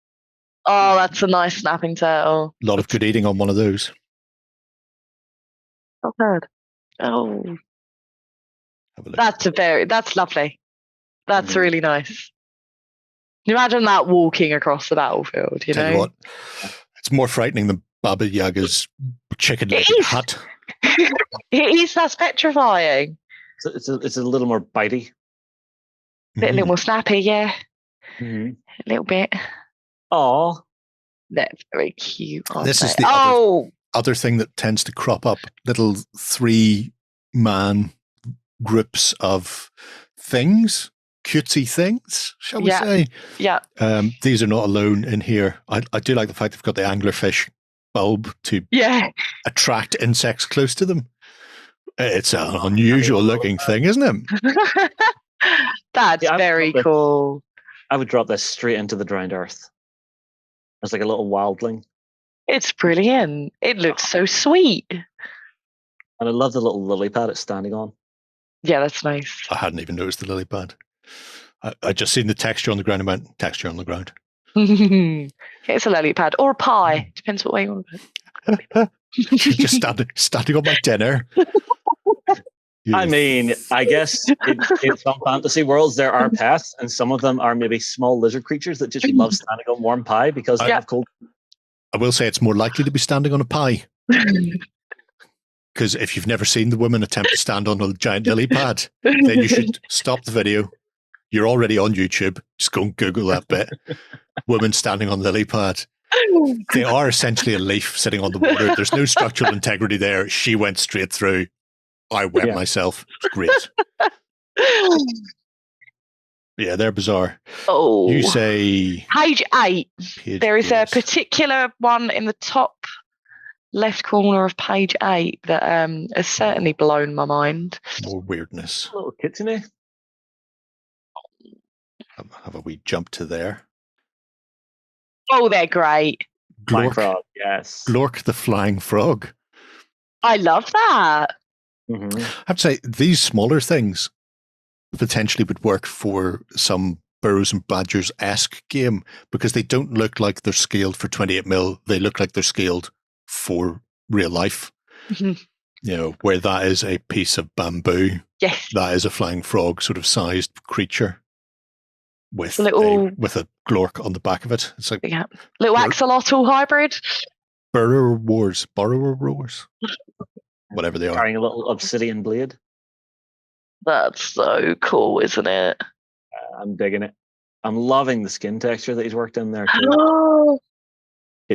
Oh, that's a nice snapping turtle. A lot of good eating on one of those. Not bad. Oh. That's lovely. That's really nice. Can you imagine that walking across the battlefield, you Tell know? You what, it's more frightening than Baba Yaga's chicken-legged hut. It is, that's petrifying. It's a little more bitey. A little more snappy, yeah. Mm-hmm. A little bit. Oh, that's very cute. This is the other thing that tends to crop up. Little 3-man groups of things, cutesy things, shall we say? Yeah. These are not alone in here. I do like the fact they've got the anglerfish bulb to attract insects close to them. It's an unusual looking thing, isn't it? That's very cool. I would drop this straight into the drowned earth. It's like a little wildling. It's brilliant. It looks so sweet. And I love the little lily pad it's standing on. Yeah, that's nice. I hadn't even noticed the lily pad. I just seen the texture on the ground and went, texture on the ground. It's a lily pad or a pie. Depends what way you want to put it. Just standing on my dinner. I mean, I guess in some fantasy worlds there are pests, and some of them are maybe small lizard creatures that just love standing on warm pie because they have cold. I will say it's more likely to be standing on a pie. Because if you've never seen the woman attempt to stand on a giant lily pad, then you should stop the video. You're already on YouTube. Just go and Google that bit. Woman standing on lily pad. They are essentially a leaf sitting on the water. There's no structural integrity there. She went straight through. I wet myself. It's great. Yeah, they're bizarre. Oh, You say page 8. There is a particular one in the top left corner of page 8 that has certainly blown my mind. more weirdness. A little kitsune. Have a wee jump to there. Oh, they're great. Flying Glork, frog, yes. Glork the flying frog. I love that. Mm-hmm. I have to say, these smaller things potentially would work for some Burrows and Badgers-esque game because they don't look like they're scaled for 28mm. They look like they're scaled for real life. Mhm. You know, where that is a piece of bamboo, Yes. that is a flying frog sort of sized creature with Little- with a glork on the back of it. It's like Yeah. Little Right. axolotl hybrid. borrower wars, whatever they are. Carrying a little obsidian blade. That's so cool, isn't it? I'm digging it. I'm loving the skin texture that he's worked in there too. Oh,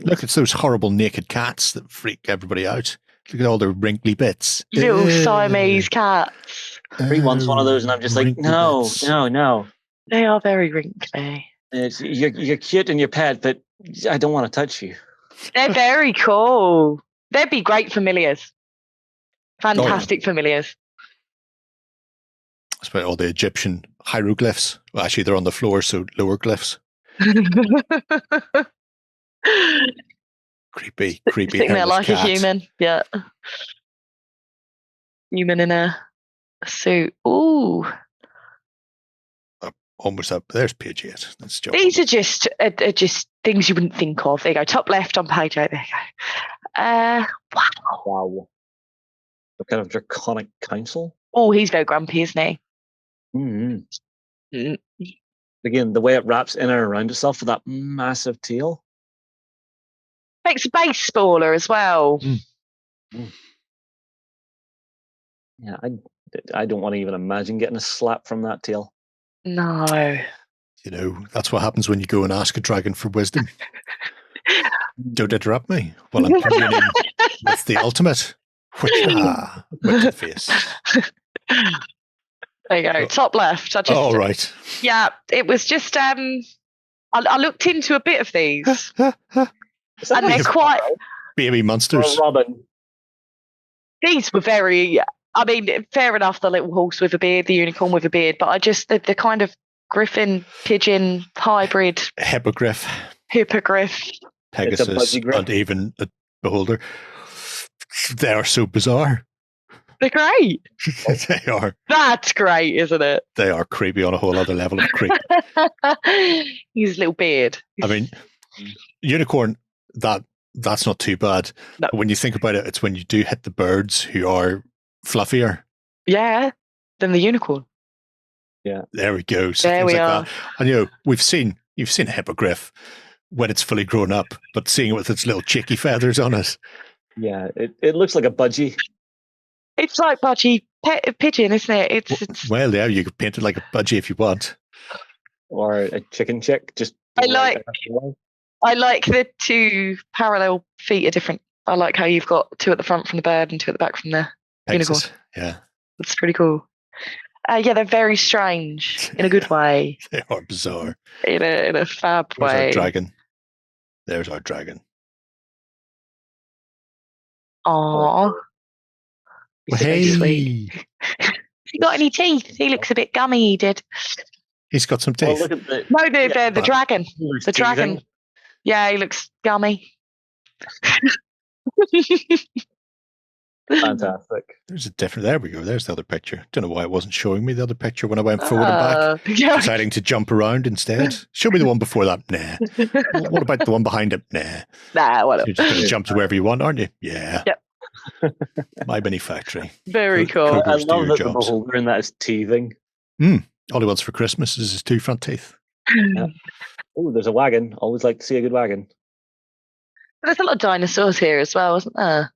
Look, it's those horrible naked cats that freak everybody out. Look at all their wrinkly bits. little Eh, Siamese cats. He wants one of those, and I'm just like, wrinkly no, bits. no. They are very wrinkly. You're cute and you're pet, but I don't want to touch you. They're very cool. They'd be great familiars. Fantastic familiars. That's about all the Egyptian hieroglyphs. Well, actually, they're on the floor, so lower glyphs. Creepy. Sitting there hairless like cat. a human. Yeah. Human in a suit. Ooh. Almost up. There's page 8. That's job. These are just things you wouldn't think of. There you go. Top left on page 8. There you go. Wow. Wow. What kind of draconic council? Oh, he's very grumpy, isn't he? Mm-hmm. Mm. Again, the way it wraps in and around itself with that massive tail. Makes a base baller as well. Yeah, I don't want to even imagine getting a slap from that tail. No. You know, that's what happens when you go and ask a dragon for wisdom. Don't interrupt me while I'm communing with the ultimate. Wicked face. There you go. Top left. I just, All right. Yeah, it was just I looked into a bit of these, Is that and they're like quite. Baby a monsters. robin? These were very. I mean, fair enough. The little horse with a beard, the unicorn with a beard, but I just the kind of griffin pigeon hybrid Hippogriff, hippogriff. Pegasus, budgie griff. and even a beholder. They are so bizarre. They're great. They are. That's great, isn't it? They are creepy on a whole other level of creep. His little beard. I mean, unicorn. That's not too bad. No. But when you think about it, it's when you do hit the birds who are fluffier. Yeah, than the unicorn. There we go. So There things we like are. that. And you've seen a hippogriff when it's fully grown up, but seeing it with its little cheeky feathers on it. Yeah, it looks like a budgie. It's like budgie pigeon, isn't it? It's Well, yeah, you could paint it like a budgie if you want. Or a chicken chick. Just I like the two parallel feet are different. I like how you've got two at the front from the bird and two at the back from the unicorn. Pegasus. Yeah, That's pretty cool. Yeah, they're very strange in a good way, they are bizarre. in a fab Where's our way. dragon? There's our dragon. Aww. He's Hey, sweet. Has he got any teeth? He looks a bit gummy. He did. he's got some Well, teeth. look at the No, the but- dragon. The dragon. teething. Yeah, he looks gummy. Fantastic. There's a different. There we go. There's the other picture. Don't know why it wasn't showing me the other picture when I went forward and back. Yeah. Deciding to jump around instead. Show me the one before that. Nah. What about the one behind it? Nah. Nah, whatever. You're just going to jump to wherever you want, aren't you? Yeah. Yep. My mini factory. Very cool. I Cougars do love your that the jobs. beholder in that is teething. All he wants for Christmas is his 2 front teeth. Oh, there's a wagon. Always like to see a good wagon. There's a lot of dinosaurs here as well, isn't there?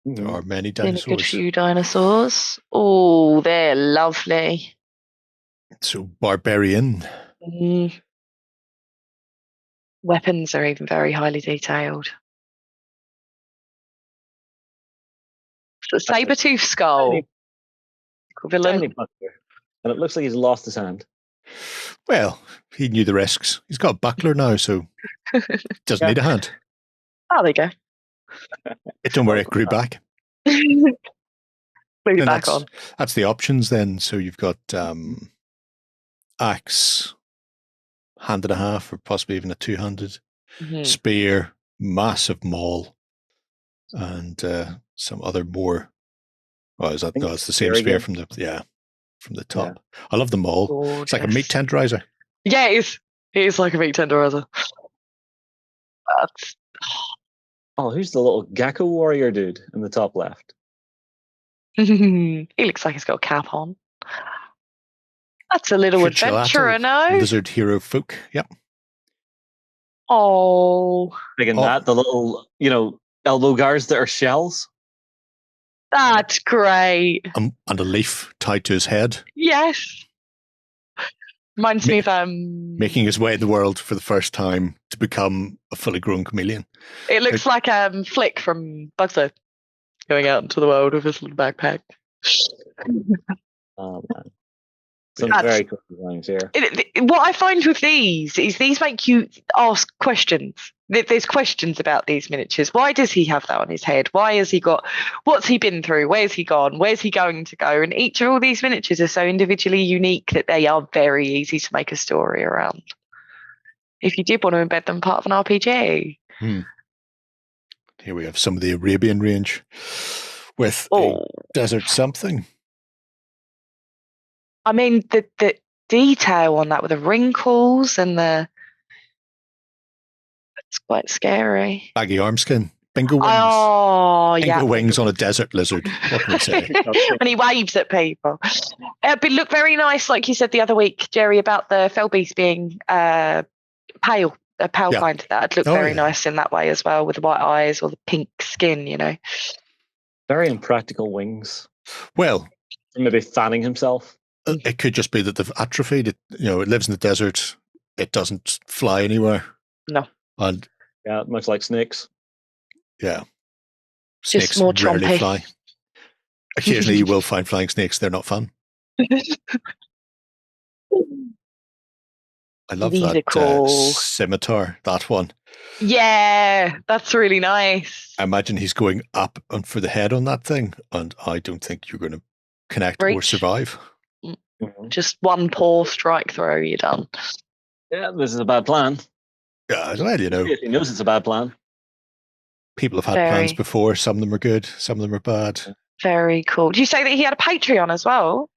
There are many Been a good dinosaurs. few dinosaurs. Oh, they're lovely. So barbarian. Weapons are even very highly detailed. So saber-tooth skull. Tiny Equivalent. buckler. And it looks like he's lost his hand. Well, he knew the risks. He's got a buckler now, so doesn't need a hand. Oh, there you go. Don't worry, it grew back. Glued it And back on. that's the options then. So you've got axe, hand and a half, or possibly even a 2-handed. Mhm. Spear, massive maul, and some other more. Oh, is that? think No, it's the same spear spear again. from the top. I love the maul. It's like a meat Gorgeous. tenderizer. Yeah, it is. It is like a meat tenderizer. That's Oh, who's the little Gecko warrior dude in the top left? he looks like he's got a cap on. That's a little adventurer, no? Lizard hero folk. Yep. Oh, Big in Oh. that, the little, elbow guards that are shells. that's great. And a leaf tied to his head, Yes. Reminds me of making his way in the world for the first time to become a fully grown chameleon. it looks like Flick from Bugs Life going out into the world with his little backpack. Oh, man. Some That's- very cool designs here. What I find with these is these make you ask questions. There's questions about these miniatures. Why does he have that on his head? Why has he got? What's he been through? Where's he gone? Where's he going to go? And each of all these miniatures are so individually unique that they are very easy to make a story around. If you did want to embed them part of an RPG. Here we have some of the Arabian range with a Oh, desert something. I mean the detail on that with the wrinkles and the. It's quite scary. Baggy arm skin. Bingo wings. Oh, Bingo yeah. wings on a desert lizard. What can I say? When he waves at people. But look very nice, like you said the other week, Jerry, about the fell beast being pale, a pale Yeah. kind of that. It'd look Oh, very yeah. nice in that way as well, with the white eyes or the pink skin, Very impractical wings. Well, Maybe fanning himself. it could just be that they've atrophied. It lives in the desert. It doesn't fly anywhere. No. And Yeah, much like snakes. yeah, Just snakes more rarely chompy. fly. Occasionally, you will find flying snakes. They're not fun. I love These are that cool. scimitar. That one. Yeah, that's really nice. I imagine he's going up and for the head on that thing, and I don't think you're going to connect or Reach. survive. Just one poor strike throw, you're done. Yeah, this is a bad plan. Yeah, well, He knows it's a bad plan. people have had plans Very. before. Some of them are good, some of them are bad. Very cool. Did you say that he had a Patreon as well?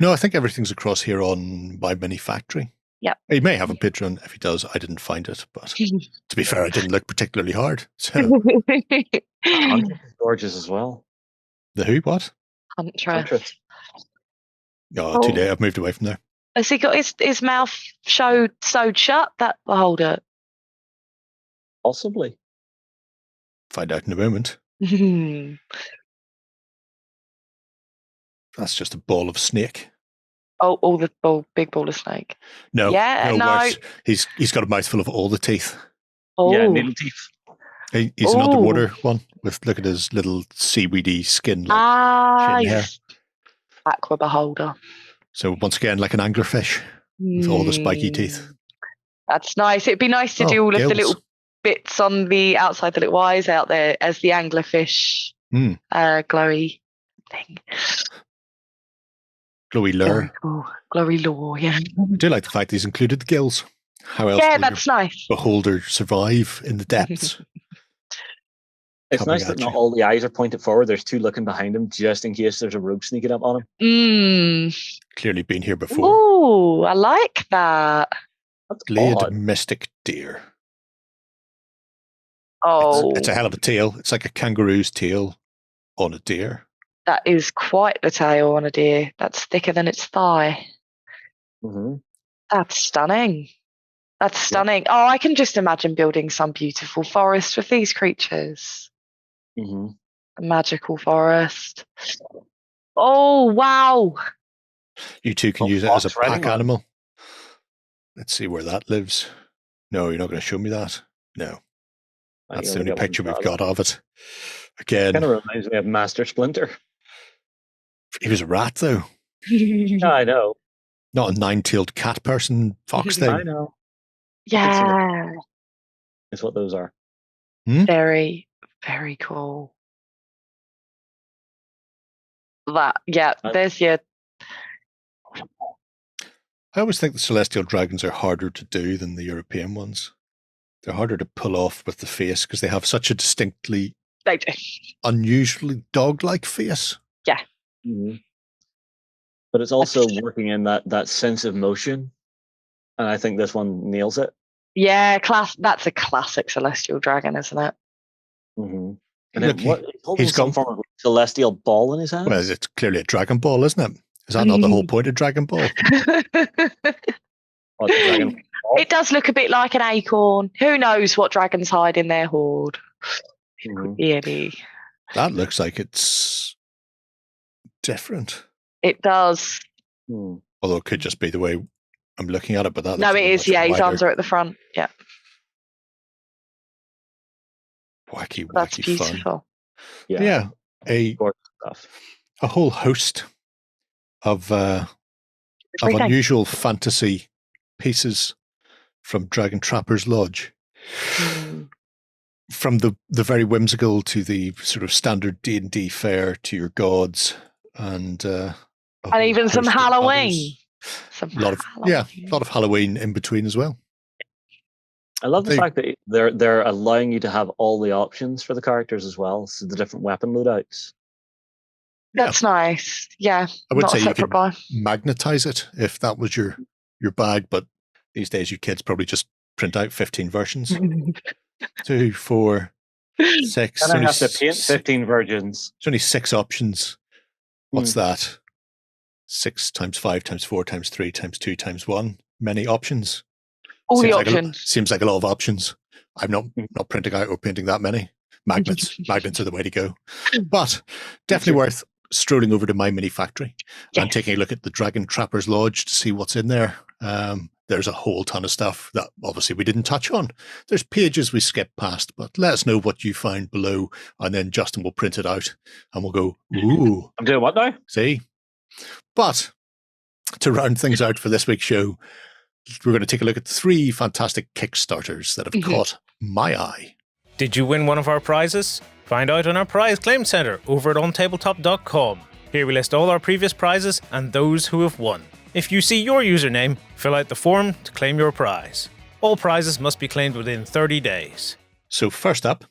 No, I think everything's across here on My Mini Factory. Yep. He may have a Patreon. If he does, I didn't find it. But to be fair, I didn't look particularly hard. So Huntress is gorgeous as well. the who? What? Huntress. Huntress. Oh, too Oh. late. I've moved away from there. Has he got his mouth sewed shut? That beholder. Possibly. Find out in a moment. Oh, That's just a ball of snake. the big ball of snake. No, Yeah, no. worse. He's got a mouthful of all the teeth. Oh, Yeah, needle teeth. He's an Oh. underwater one with look at his little seaweedy skin. Like, hair. yes. Aqua beholder. So once again, like an anglerfish with all the spiky teeth. That's nice. It'd be nice to do all of the gills. little bits on the outside, the little eyes out there as the anglerfish glowy thing. Glowy lure. Very cool. Glowy lure, yeah. I do like the fact he's included the gills. How else Yeah, will your that's nice. beholder survive in the depths? It's coming nice that at not you. all the eyes are pointed forward. There's 2 looking behind him just in case there's a rogue sneaking up on him. Mm. Clearly been here before. Ooh, I like that. That's Blade odd. Mystic Deer. Oh, It's a hell of a tail. It's like a kangaroo's tail on a deer. that is quite the tail on a deer. That's thicker than its thigh. Mm-hmm. That's stunning. That's stunning. Oh, I can just imagine building some beautiful forest with these creatures. Mm-hmm. A magical forest. Oh, wow. You two can Oh, use it as a fox riding pack one. animal. Let's see where that lives. No, you're not going to show me that. No, that's the only picture we've got of it. Again, Kind of reminds me of Master Splinter. he was a rat though, I know. not a 9-tailed cat person fox thing. I know. Yeah. It's what those are. Very, very cool. There's your. I always think the celestial dragons are harder to do than the European ones. They're harder to pull off with the face because they have such a distinctly, They do. unusually dog-like face. Mm-hmm. But it's also working in that sense of motion, and I think this one nails it. Yeah, that's a classic celestial dragon, isn't it? Mm-hmm. And And he's holding some form of celestial ball in his hand. Well, it's clearly a Dragon Ball, isn't it? Is that not the whole point of Dragon Ball? It does look a bit like an acorn. Who knows what dragons hide in their hoard? Mm-hmm. That looks like it's different. It does. Although it could just be the way I'm looking at it, but that No, looks it is. Yeah, his arms are at the front. Yeah. Wacky That's fun. beautiful. Yeah, a whole host of unusual fantasy pieces from Dragon Trapper's Lodge. From the very whimsical to the sort of standard D&D fare to your gods and even some Halloween. A lot of Halloween in between as well. I love the fact that they're allowing you to have all the options for the characters as well, so the different weapon loadouts. That's nice. Yeah, I would not say a you separate could buy. magnetize it if that was your bag, but these days you kids probably just print out 15 versions. 2, 4, 6. And I have to paint 15 versions. There's only 6 options. What's that? 6 times 5 times 4 times 3 times 2 times 1. Many options. All the options. Seems like a lot of options. I'm not printing out or painting that many. Magnets are the way to go. But definitely worth strolling over to my mini factory and taking a look at the Dragon Trapper's Lodge to see what's in there. There's a whole ton of stuff that obviously we didn't touch on. There's pages we skipped past, but let us know what you find below, and then Justin will print it out and we'll go, ooh. I'm doing what now? See? But to round things out for this week's show, we're going to take a look at 3 fantastic Kickstarters that have caught my eye. Did you win one of our prizes? Find out on our prize claim center over at OnTableTop.com. Here we list all our previous prizes and those who have won. If you see your username, fill out the form to claim your prize. All prizes must be claimed within 30 days. So first up,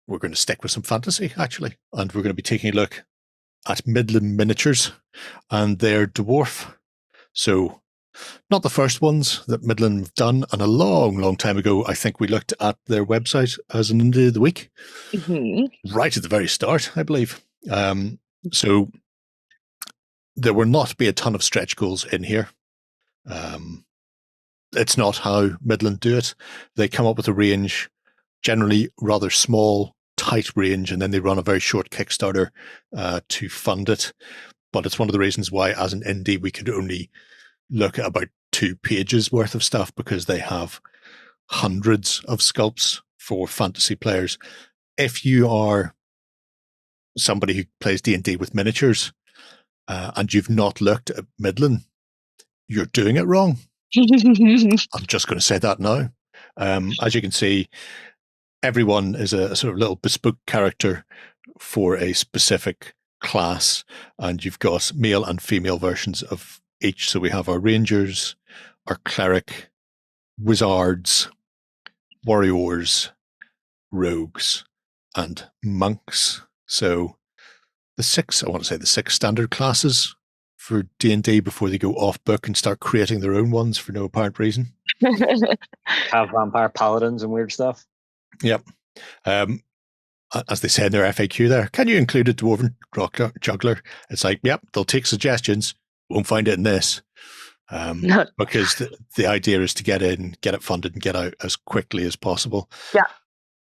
we're going to stick with some fantasy, actually. And we're going to be taking a look at Midlam Miniatures and their Dwarf. So not the first ones that Midlam have done. And a long, long time ago, I think we looked at their website as an Indie of the Week. Right at the very start, I believe. So there will not be a ton of stretch goals in here. It's not how Midland do it. They come up with a range, generally rather small, tight range, and then they run a very short Kickstarter to fund it. But it's one of the reasons why, as an indie, we could only look at about 2 pages worth of stuff, because they have hundreds of sculpts for fantasy players. If you are somebody who plays D&D with miniatures, and you've not looked at Midland, you're doing it wrong. I'm just going to say that now. As you can see, everyone is a sort of little bespoke character for a specific class, and you've got male and female versions of each. So we have our rangers, our cleric, wizards, warriors, rogues, and monks. So the six standard classes for D&D before they go off book and start creating their own ones for no apparent reason. Have vampire paladins and weird stuff. Yep. As they said in their FAQ there, can you include a dwarven juggler? It's like, yep, they'll take suggestions. Won't find it in this. Because the idea is to get in, get it funded, and get out as quickly as possible. Yeah.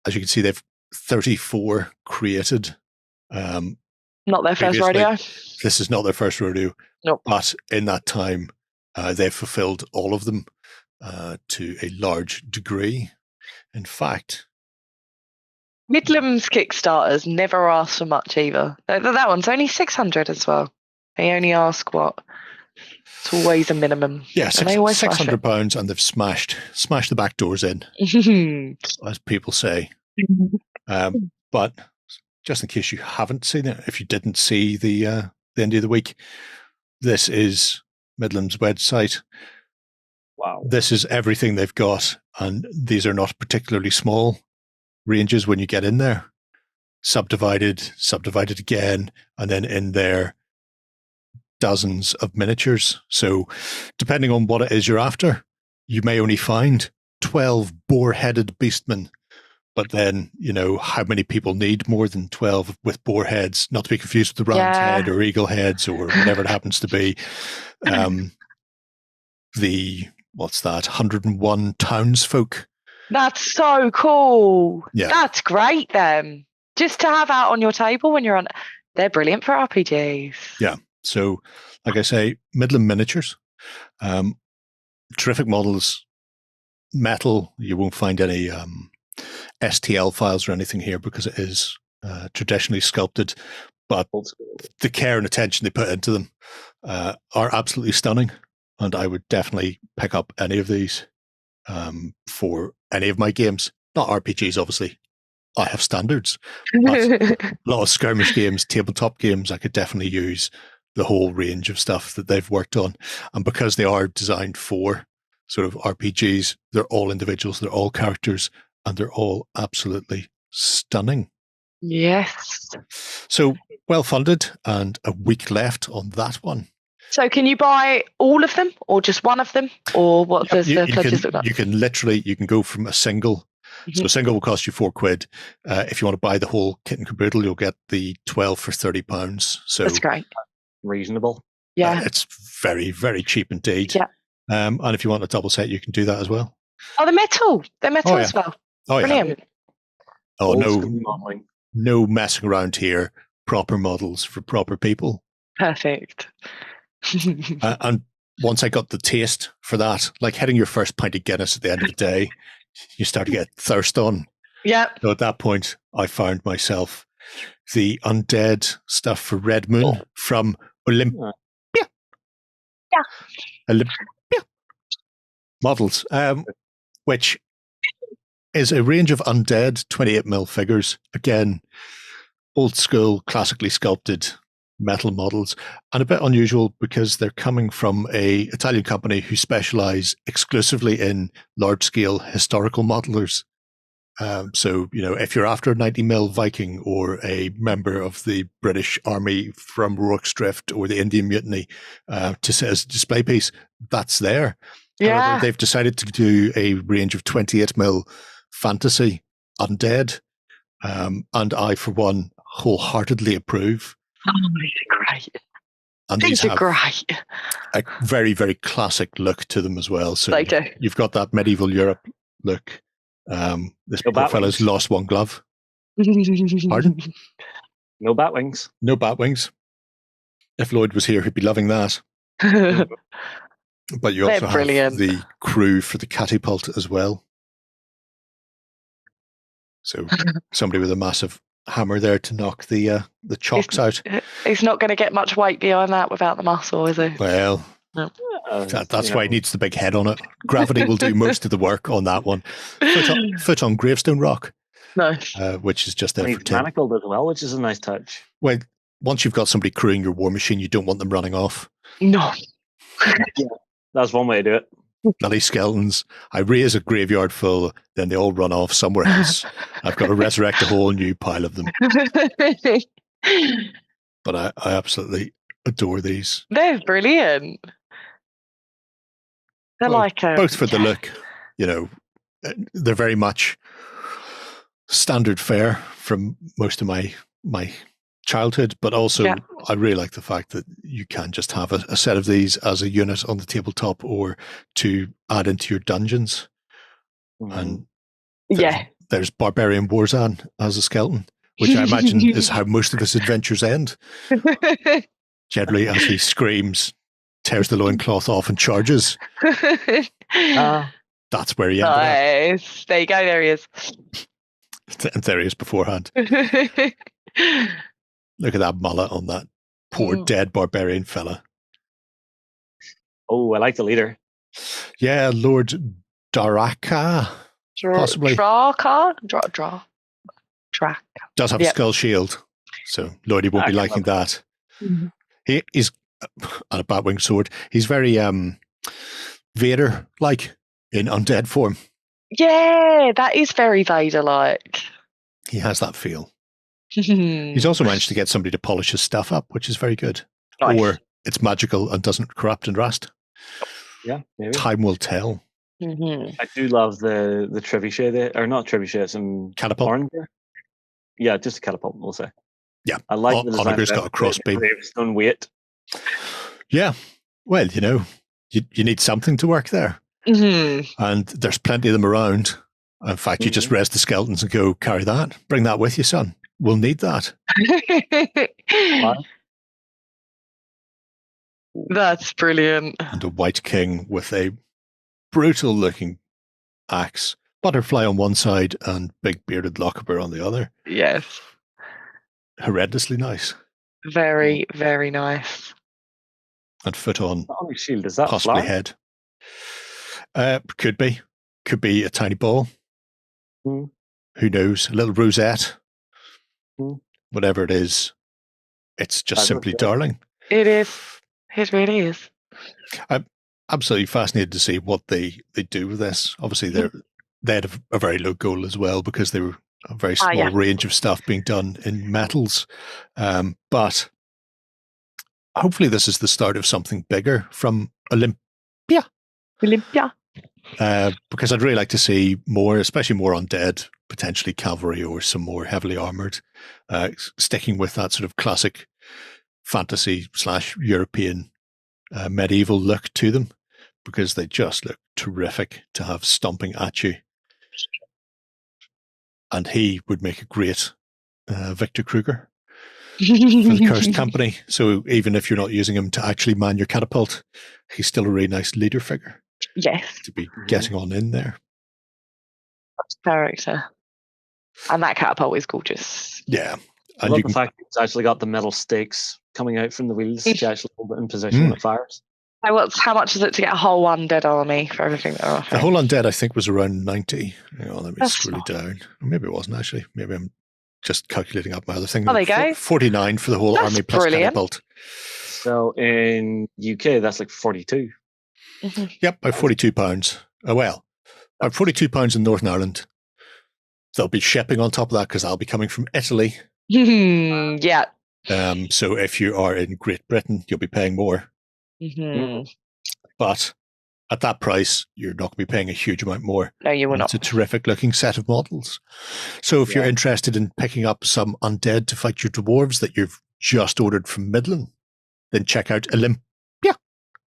As you can see, they've 34 created. Not their first rodeo. This is not their first rodeo. Nope. But in that time, they've fulfilled all of them to a large degree. In fact, Midlam's Kickstarters never ask for much either. That one's only 600 as well. They only ask what? It's always a minimum. Yeah, £600, and they've smashed the back doors in, as people say. But just in case you haven't seen it, if you didn't see the end of the week, this is Midlam's website. Wow. This is everything they've got, and these are not particularly small ranges when you get in there. Subdivided again, and then in there, dozens of miniatures. So depending on what it is you're after, you may only find 12 boar-headed beastmen. But then, how many people need more than 12 with boar heads? Not to be confused with the round head or eagle heads or whatever it happens to be. The 101 townsfolk. That's so cool. Yeah. That's great then. Just to have out on your table when you're on. They're brilliant for RPGs. Yeah. So, like I say, Midlam miniatures. Terrific models. Metal. You won't find any STL files or anything here because it is traditionally sculpted. But the care and attention they put into them are absolutely stunning. And I would definitely pick up any of these for any of my games. Not RPGs, obviously. I have standards. But a lot of skirmish games, tabletop games, I could definitely use the whole range of stuff that they've worked on. And because they are designed for sort of RPGs, they're all individuals, they're all characters, and they're all absolutely stunning. Yes. So well funded, and a week left on that one. So can you buy all of them or just one of them? Or what does the pledges look like? You can go from a single. Mm-hmm. So a single will cost you £4. If you want to buy the whole kit and caboodle, you'll get the 12 for £30. So that's great. Reasonable. Yeah. It's very, very cheap indeed. Yeah. And if you want a double set, you can do that as well. Oh, they're metal as well. Oh, brilliant. Yeah. Oh, no messing around here. Proper models for proper people. Perfect. And once I got the taste for that, like hitting your first pint of Guinness at the end of the day, you start to get thirst on. Yeah. So at that point, I found myself the Undead stuff for Red Moon from OlimpYa. Yeah. OlimpYa models, which is a range of Undead 28mm figures. Again, old school, classically sculpted metal models, and a bit unusual because they're coming from a Italian company who specialize exclusively in large-scale historical modelers. So, if you're after a 90mm Viking or a member of the British Army from Rorke's Drift or the Indian Mutiny to sit as a display piece, that's there. Yeah. However, they've decided to do a range of 28mm fantasy Undead, and I, for one, wholeheartedly approve. Oh, these are great. And these are great. A very, very classic look to them as well. So they do. You've got that medieval Europe look. This poor fella's lost one glove. Pardon? No bat wings. No bat wings. If Lloyd was here, he'd be loving that. But you also have the crew for the catapult as well. So somebody with a massive hammer there to knock the chocks out. He's not going to get much weight behind that without the muscle, is he? Well, no. That's why he needs the big head on it. Gravity will do most of the work on that one. Foot on gravestone rock. Nice. Which is just there for 10. Manacled as well, which is a nice touch. Well, once you've got somebody crewing your war machine, you don't want them running off. No. Yeah, that's one way to do it. bloody skeletons. I raise a graveyard full, then they all run off somewhere else. I've got to resurrect a whole new pile of them. But I absolutely adore these. They're brilliant. They're Well, like both for the look, they're very much standard fare from most of my childhood, but also I really like the fact that you can just have a set of these as a unit on the tabletop or to add into your dungeons. And there's Barbarian Warzan as a skeleton, which I imagine is how most of his adventures end. Generally, as he screams, tears the loincloth off and charges. That's where he ended up. Nice. There you go, there he is. And there he is beforehand. Look at that mullet on that poor dead barbarian fella. Oh, I like the leader. Yeah, Lord Daraka, possibly. Draka? Does have a skull shield, so Lordy won't be liking that. Mm-hmm. He's on a Batwing sword. He's very Vader-like in undead form. Yeah, that is very Vader-like. He has that feel. He's also managed to get somebody to polish his stuff up, which is very good. Nice. Or it's magical and doesn't corrupt and rust. Yeah, maybe. Time will tell. Mm-hmm. I do love the trebuchet there, or not trebuchet, some Catapult. orange. Yeah, just a catapult, we'll say. Yeah, I like the design. Onager's got a crossbeam. Gravestone weight. Yeah, well, you need something to work there. Mm-hmm. And there's plenty of them around. In fact, you just res the skeletons and go, carry that. Bring that with you, son. We'll need that. That's brilliant. And a white king with a brutal-looking axe. Butterfly on one side and big bearded Lochaber on the other. Yes. Horrendously nice. Very, very nice. And foot on shield, is that possibly fly? head. Could be. Could be a tiny ball. Mm. Who knows? A little rosette. Mm. Whatever it is, it's just simply darling. It is. It really is. I'm absolutely fascinated to see what they do with this. Obviously, they had a very low goal as well because they were a very small range of stuff being done in metals. But hopefully this is the start of something bigger from OlimpYa. OlimpYa. Because I'd really like to see more, especially more undead, potentially cavalry or some more heavily armored, sticking with that sort of classic fantasy / European medieval look to them, because they just look terrific to have stomping at you. And he would make a great Victor Kruger for the Cursed Company. So even if you're not using him to actually man your catapult, he's still a really nice leader figure. Yes. To be getting on in there. That's character. And that catapult is gorgeous. Yeah. I love the fact that it's actually got the metal stakes coming out from the wheels to actually hold it in position when it fires. How much is it to get a whole undead army for everything they're offering? The whole undead, I think, was around 90. Let me scroll it down. Or maybe it wasn't actually. Maybe I'm just calculating up my other thing. Oh, there you go. 49 for the whole army plus catapult. So in UK, that's like 42. Mm-hmm. Yep, about £42. Oh, well, about £42 in Northern Ireland. They'll be shipping on top of that because I'll be coming from Italy. Yeah. So if you are in Great Britain, you'll be paying more. Mm-hmm. But at that price, you're not going to be paying a huge amount more. No, you will not. It's a terrific looking set of models. So if you're interested in picking up some undead to fight your dwarves that you've just ordered from Midlam, then check out OlimpYa.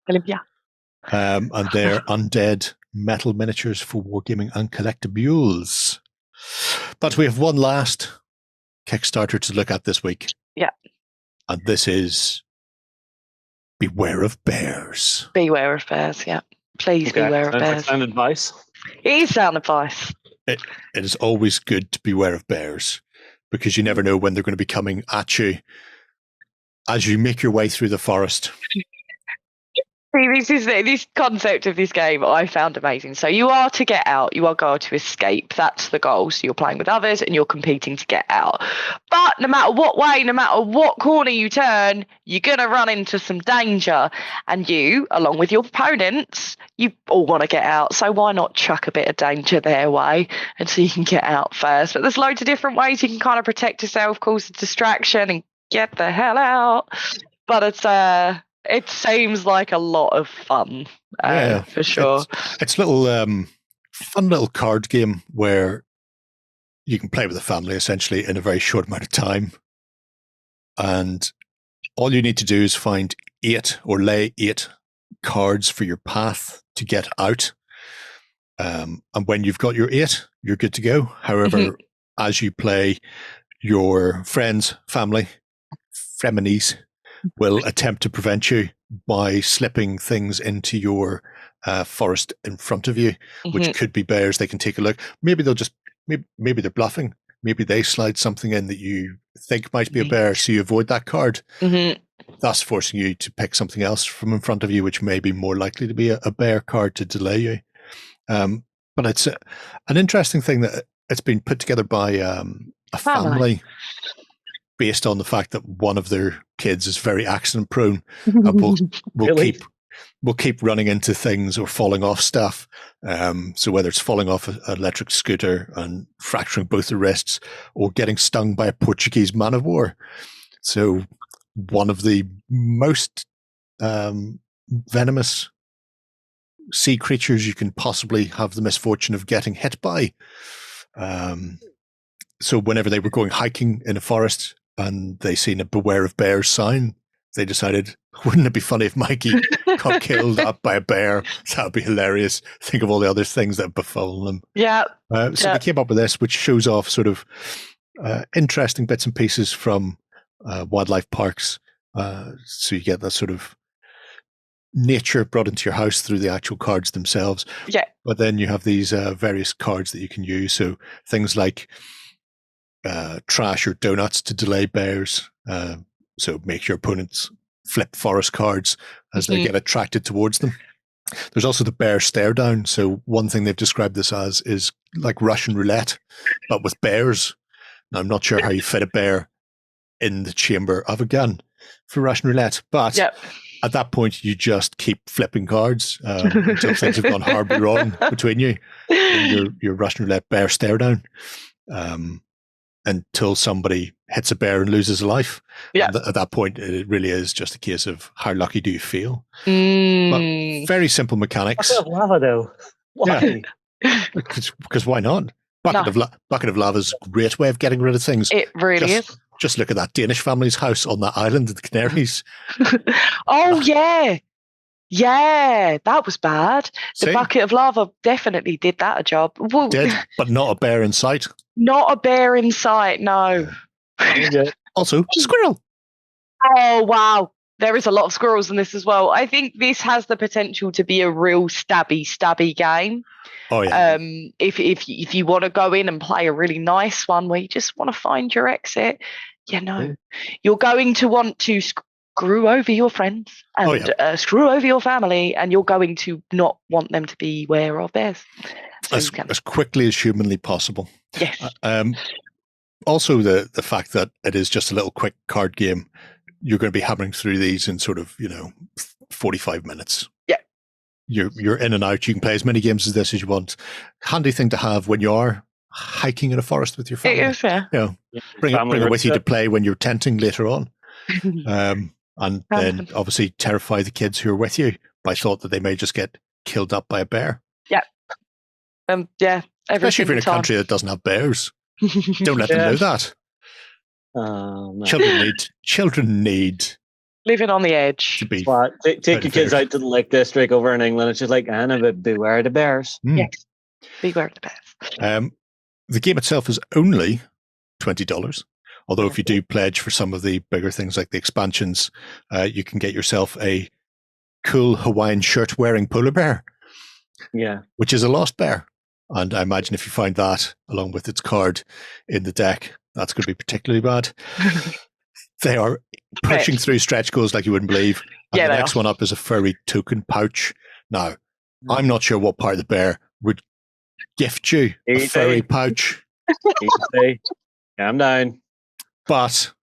OlimpYa. And they're undead metal miniatures for wargaming and collectibles. But we have one last Kickstarter to look at this week. Yeah. And this is Beware of Bears. Beware of bears, yeah. Please beware of bears. Sound advice. It is sound advice. It is always good to beware of bears because you never know when they're going to be coming at you as you make your way through the forest. See, this concept of this game I found amazing. So you are to get out, you are going to escape. That's the goal. So you're playing with others and you're competing to get out. But no matter what way, no matter what corner you turn, you're going to run into some danger. And you, along with your opponents, you all want to get out. So why not chuck a bit of danger their way and so you can get out first? But there's loads of different ways you can kind of protect yourself, cause a distraction and get the hell out. But it seems like a lot of fun, for sure. It's a little fun little card game where you can play with the family essentially in a very short amount of time. And all you need to do is find 8 or lay 8 cards for your path to get out. And when you've got your 8, you're good to go. However, as you play, your friends, family, frenemies will attempt to prevent you by slipping things into your forest in front of you, which could be bears. They can take a look. Maybe they'll just, maybe they're bluffing. Maybe they slide something in that you think might be a bear, so you avoid that card, thus forcing you to pick something else from in front of you, which may be more likely to be a bear card to delay you. But it's an interesting thing that it's been put together by a family based on the fact that one of their kids is very accident prone. We'll keep running into things or falling off stuff. So whether it's falling off an electric scooter and fracturing both the wrists or getting stung by a Portuguese man of war. So one of the most venomous sea creatures you can possibly have the misfortune of getting hit by. So whenever they were going hiking in a forest and they seen a beware of bears sign, they decided, wouldn't it be funny if Mikey got killed up by a bear? That would be hilarious. Think of all the other things that have befallen them. Yeah. So they came up with this, which shows off sort of interesting bits and pieces from wildlife parks. So you get that sort of nature brought into your house through the actual cards themselves. Yeah. But then you have these various cards that you can use. So things like trash or donuts to delay bears. So make your opponents flip forest cards as they get attracted towards them. There's also the bear stare down. So one thing they've described this as is like Russian roulette, but with bears. Now, I'm not sure how you fit a bear in the chamber of a gun for Russian roulette, but at that point, you just keep flipping cards until things have gone horribly wrong between you and your Russian roulette bear stare down. Until somebody hits a bear and loses a life. Yeah. At that point, it really is just a case of how lucky do you feel. But very simple mechanics. Bucket of lava, though. Why? Yeah. Because why not? Bucket of lava is a great way of getting rid of things. It really is. Just look at that Danish family's house on that island of the Canaries. Yeah. Yeah, that was bad. The bucket of lava definitely did that a job. Well, did, but not a bear in sight. Not a bear in sight, no. Also, squirrel. Oh, wow. There is a lot of squirrels in this as well. I think this has the potential to be a real stabby game. Oh, yeah. If you want to go in and play a really nice one where you just want to find your exit, you're going to want to screw over your friends and screw over your family, and you're going to not want them to be aware of this. So as quickly as humanly possible. Yes. Also, the fact that it is just a little quick card game, you're going to be hammering through these in sort of 45 minutes. Yeah. You're in and out. You can play as many games as this as you want. Handy thing to have when you are hiking in a forest with your family. It is, yeah. Bring it with you to play when you're tenting later on. And then obviously terrify the kids who are with you by thought that they may just get killed up by a bear. Yeah. Especially if you're in a country that doesn't have bears. Don't let them know that. No. Children need living on the edge. To be take your kids out to the Lake District over in England. It's just like, Anna, but beware the bears. Yes. Beware the bears. The game itself is only $20. Although if you do pledge for some of the bigger things like the expansions, you can get yourself a cool Hawaiian shirt wearing polar bear. Yeah. Which is a lost bear. And I imagine if you find that along with its card in the deck, that's going to be particularly bad. They are pushing through stretch goals like you wouldn't believe. And Yeah, the they next are. one up is a furry token pouch. Now, I'm not sure what part of the bear would gift you a Easy. furry pouch, Easy. Calm down. but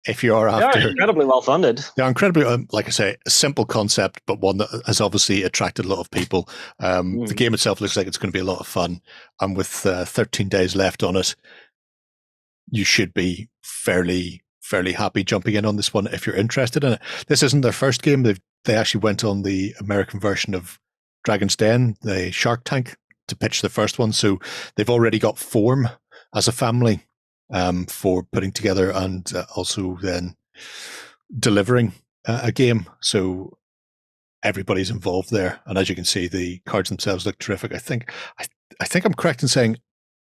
if you are They are after, incredibly well funded. they're incredibly, like I say, a simple concept, but one that has obviously attracted a lot of people. The game itself looks like it's going to be a lot of fun, and with 13 days left on it, you should be fairly happy jumping in on this one if you're interested in it. This isn't their first game. They actually went on the American version of Dragon's Den, the Shark Tank, to pitch the first one. So they've already got form as a family for putting together and also then delivering a game. So everybody's involved there. And as you can see, the cards themselves look terrific. I think I'm correct in saying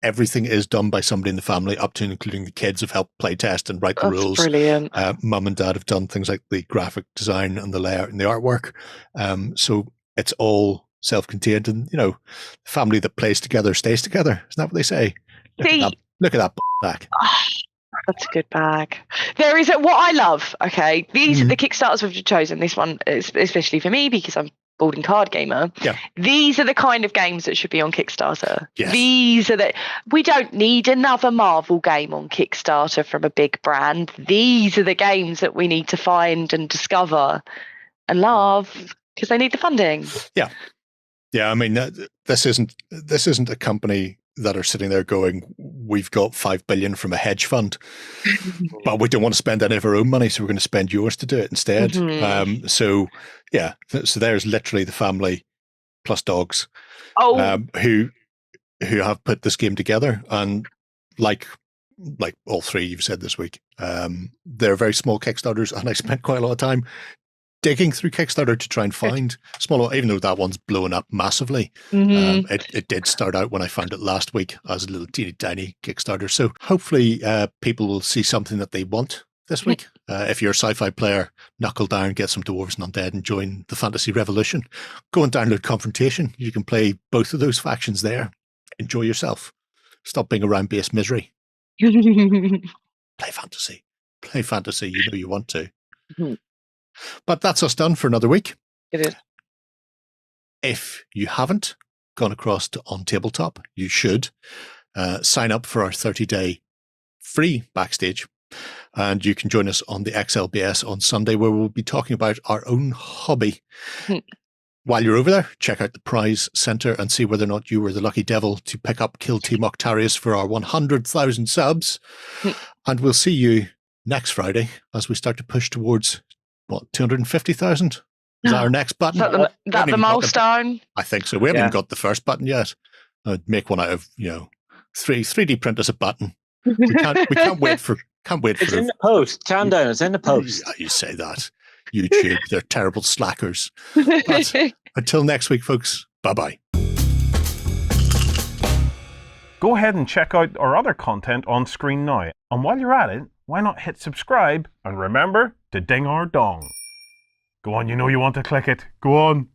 everything is done by somebody in the family, up to and including the kids have helped play test and write the That's rules. brilliant. Mum and dad have done things like the graphic design and the layout and the artwork. So it's all self-contained, and the family that plays together stays together. Isn't that what they say? Look at that back. That's a good bag. There is what I love. Okay, these are the Kickstarters we've chosen. This one, especially for me, because I'm board and card gamer. Yeah. These are the kind of games that should be on Kickstarter. Yes. These are we don't need another Marvel game on Kickstarter from a big brand. These are the games that we need to find and discover and love because they need the funding. Yeah. Yeah, I mean, this isn't a company that are sitting there going, we've got 5 billion from a hedge fund, but we don't want to spend any of our own money, so we're going to spend yours to do it instead. So there's literally the family plus dogs who have put this game together, and like all three you've said this week, they're very small Kickstarters, and I spent quite a lot of time digging through Kickstarter to try and find smaller, even though that one's blown up massively. It did start out when I found it last week as a little teeny tiny Kickstarter. So hopefully people will see something that they want this week. If you're a sci-fi player, knuckle down, get some Dwarves and Undead and join the fantasy revolution. Go and download Confrontation. You can play both of those factions there. Enjoy yourself. Stop being around base misery. Play fantasy. Play fantasy. You know you want to. But that's us done for another week. It is. If you haven't gone across to OnTableTop, you should sign up for our 30-day free backstage. And you can join us on the XLBS on Sunday, where we'll be talking about our own hobby. While you're over there, check out the prize center and see whether or not you were the lucky devil to pick up Kill Team Octarius for our 100,000 subs. And we'll see you next Friday as we start to push towards 250,000? Is that our next button? Is that the milestone? I think so. We haven't even got the first button yet. I'd make one out of 3D print as a button. We can't wait for. It's in the post. Calm down. It's in the post. Yeah, you say that. YouTube, they're terrible slackers. But until next week, folks. Bye-bye. Go ahead and check out our other content on screen now. And while you're at it, why not hit subscribe and remember to ding our dong. Go on, you know you want to click it. Go on.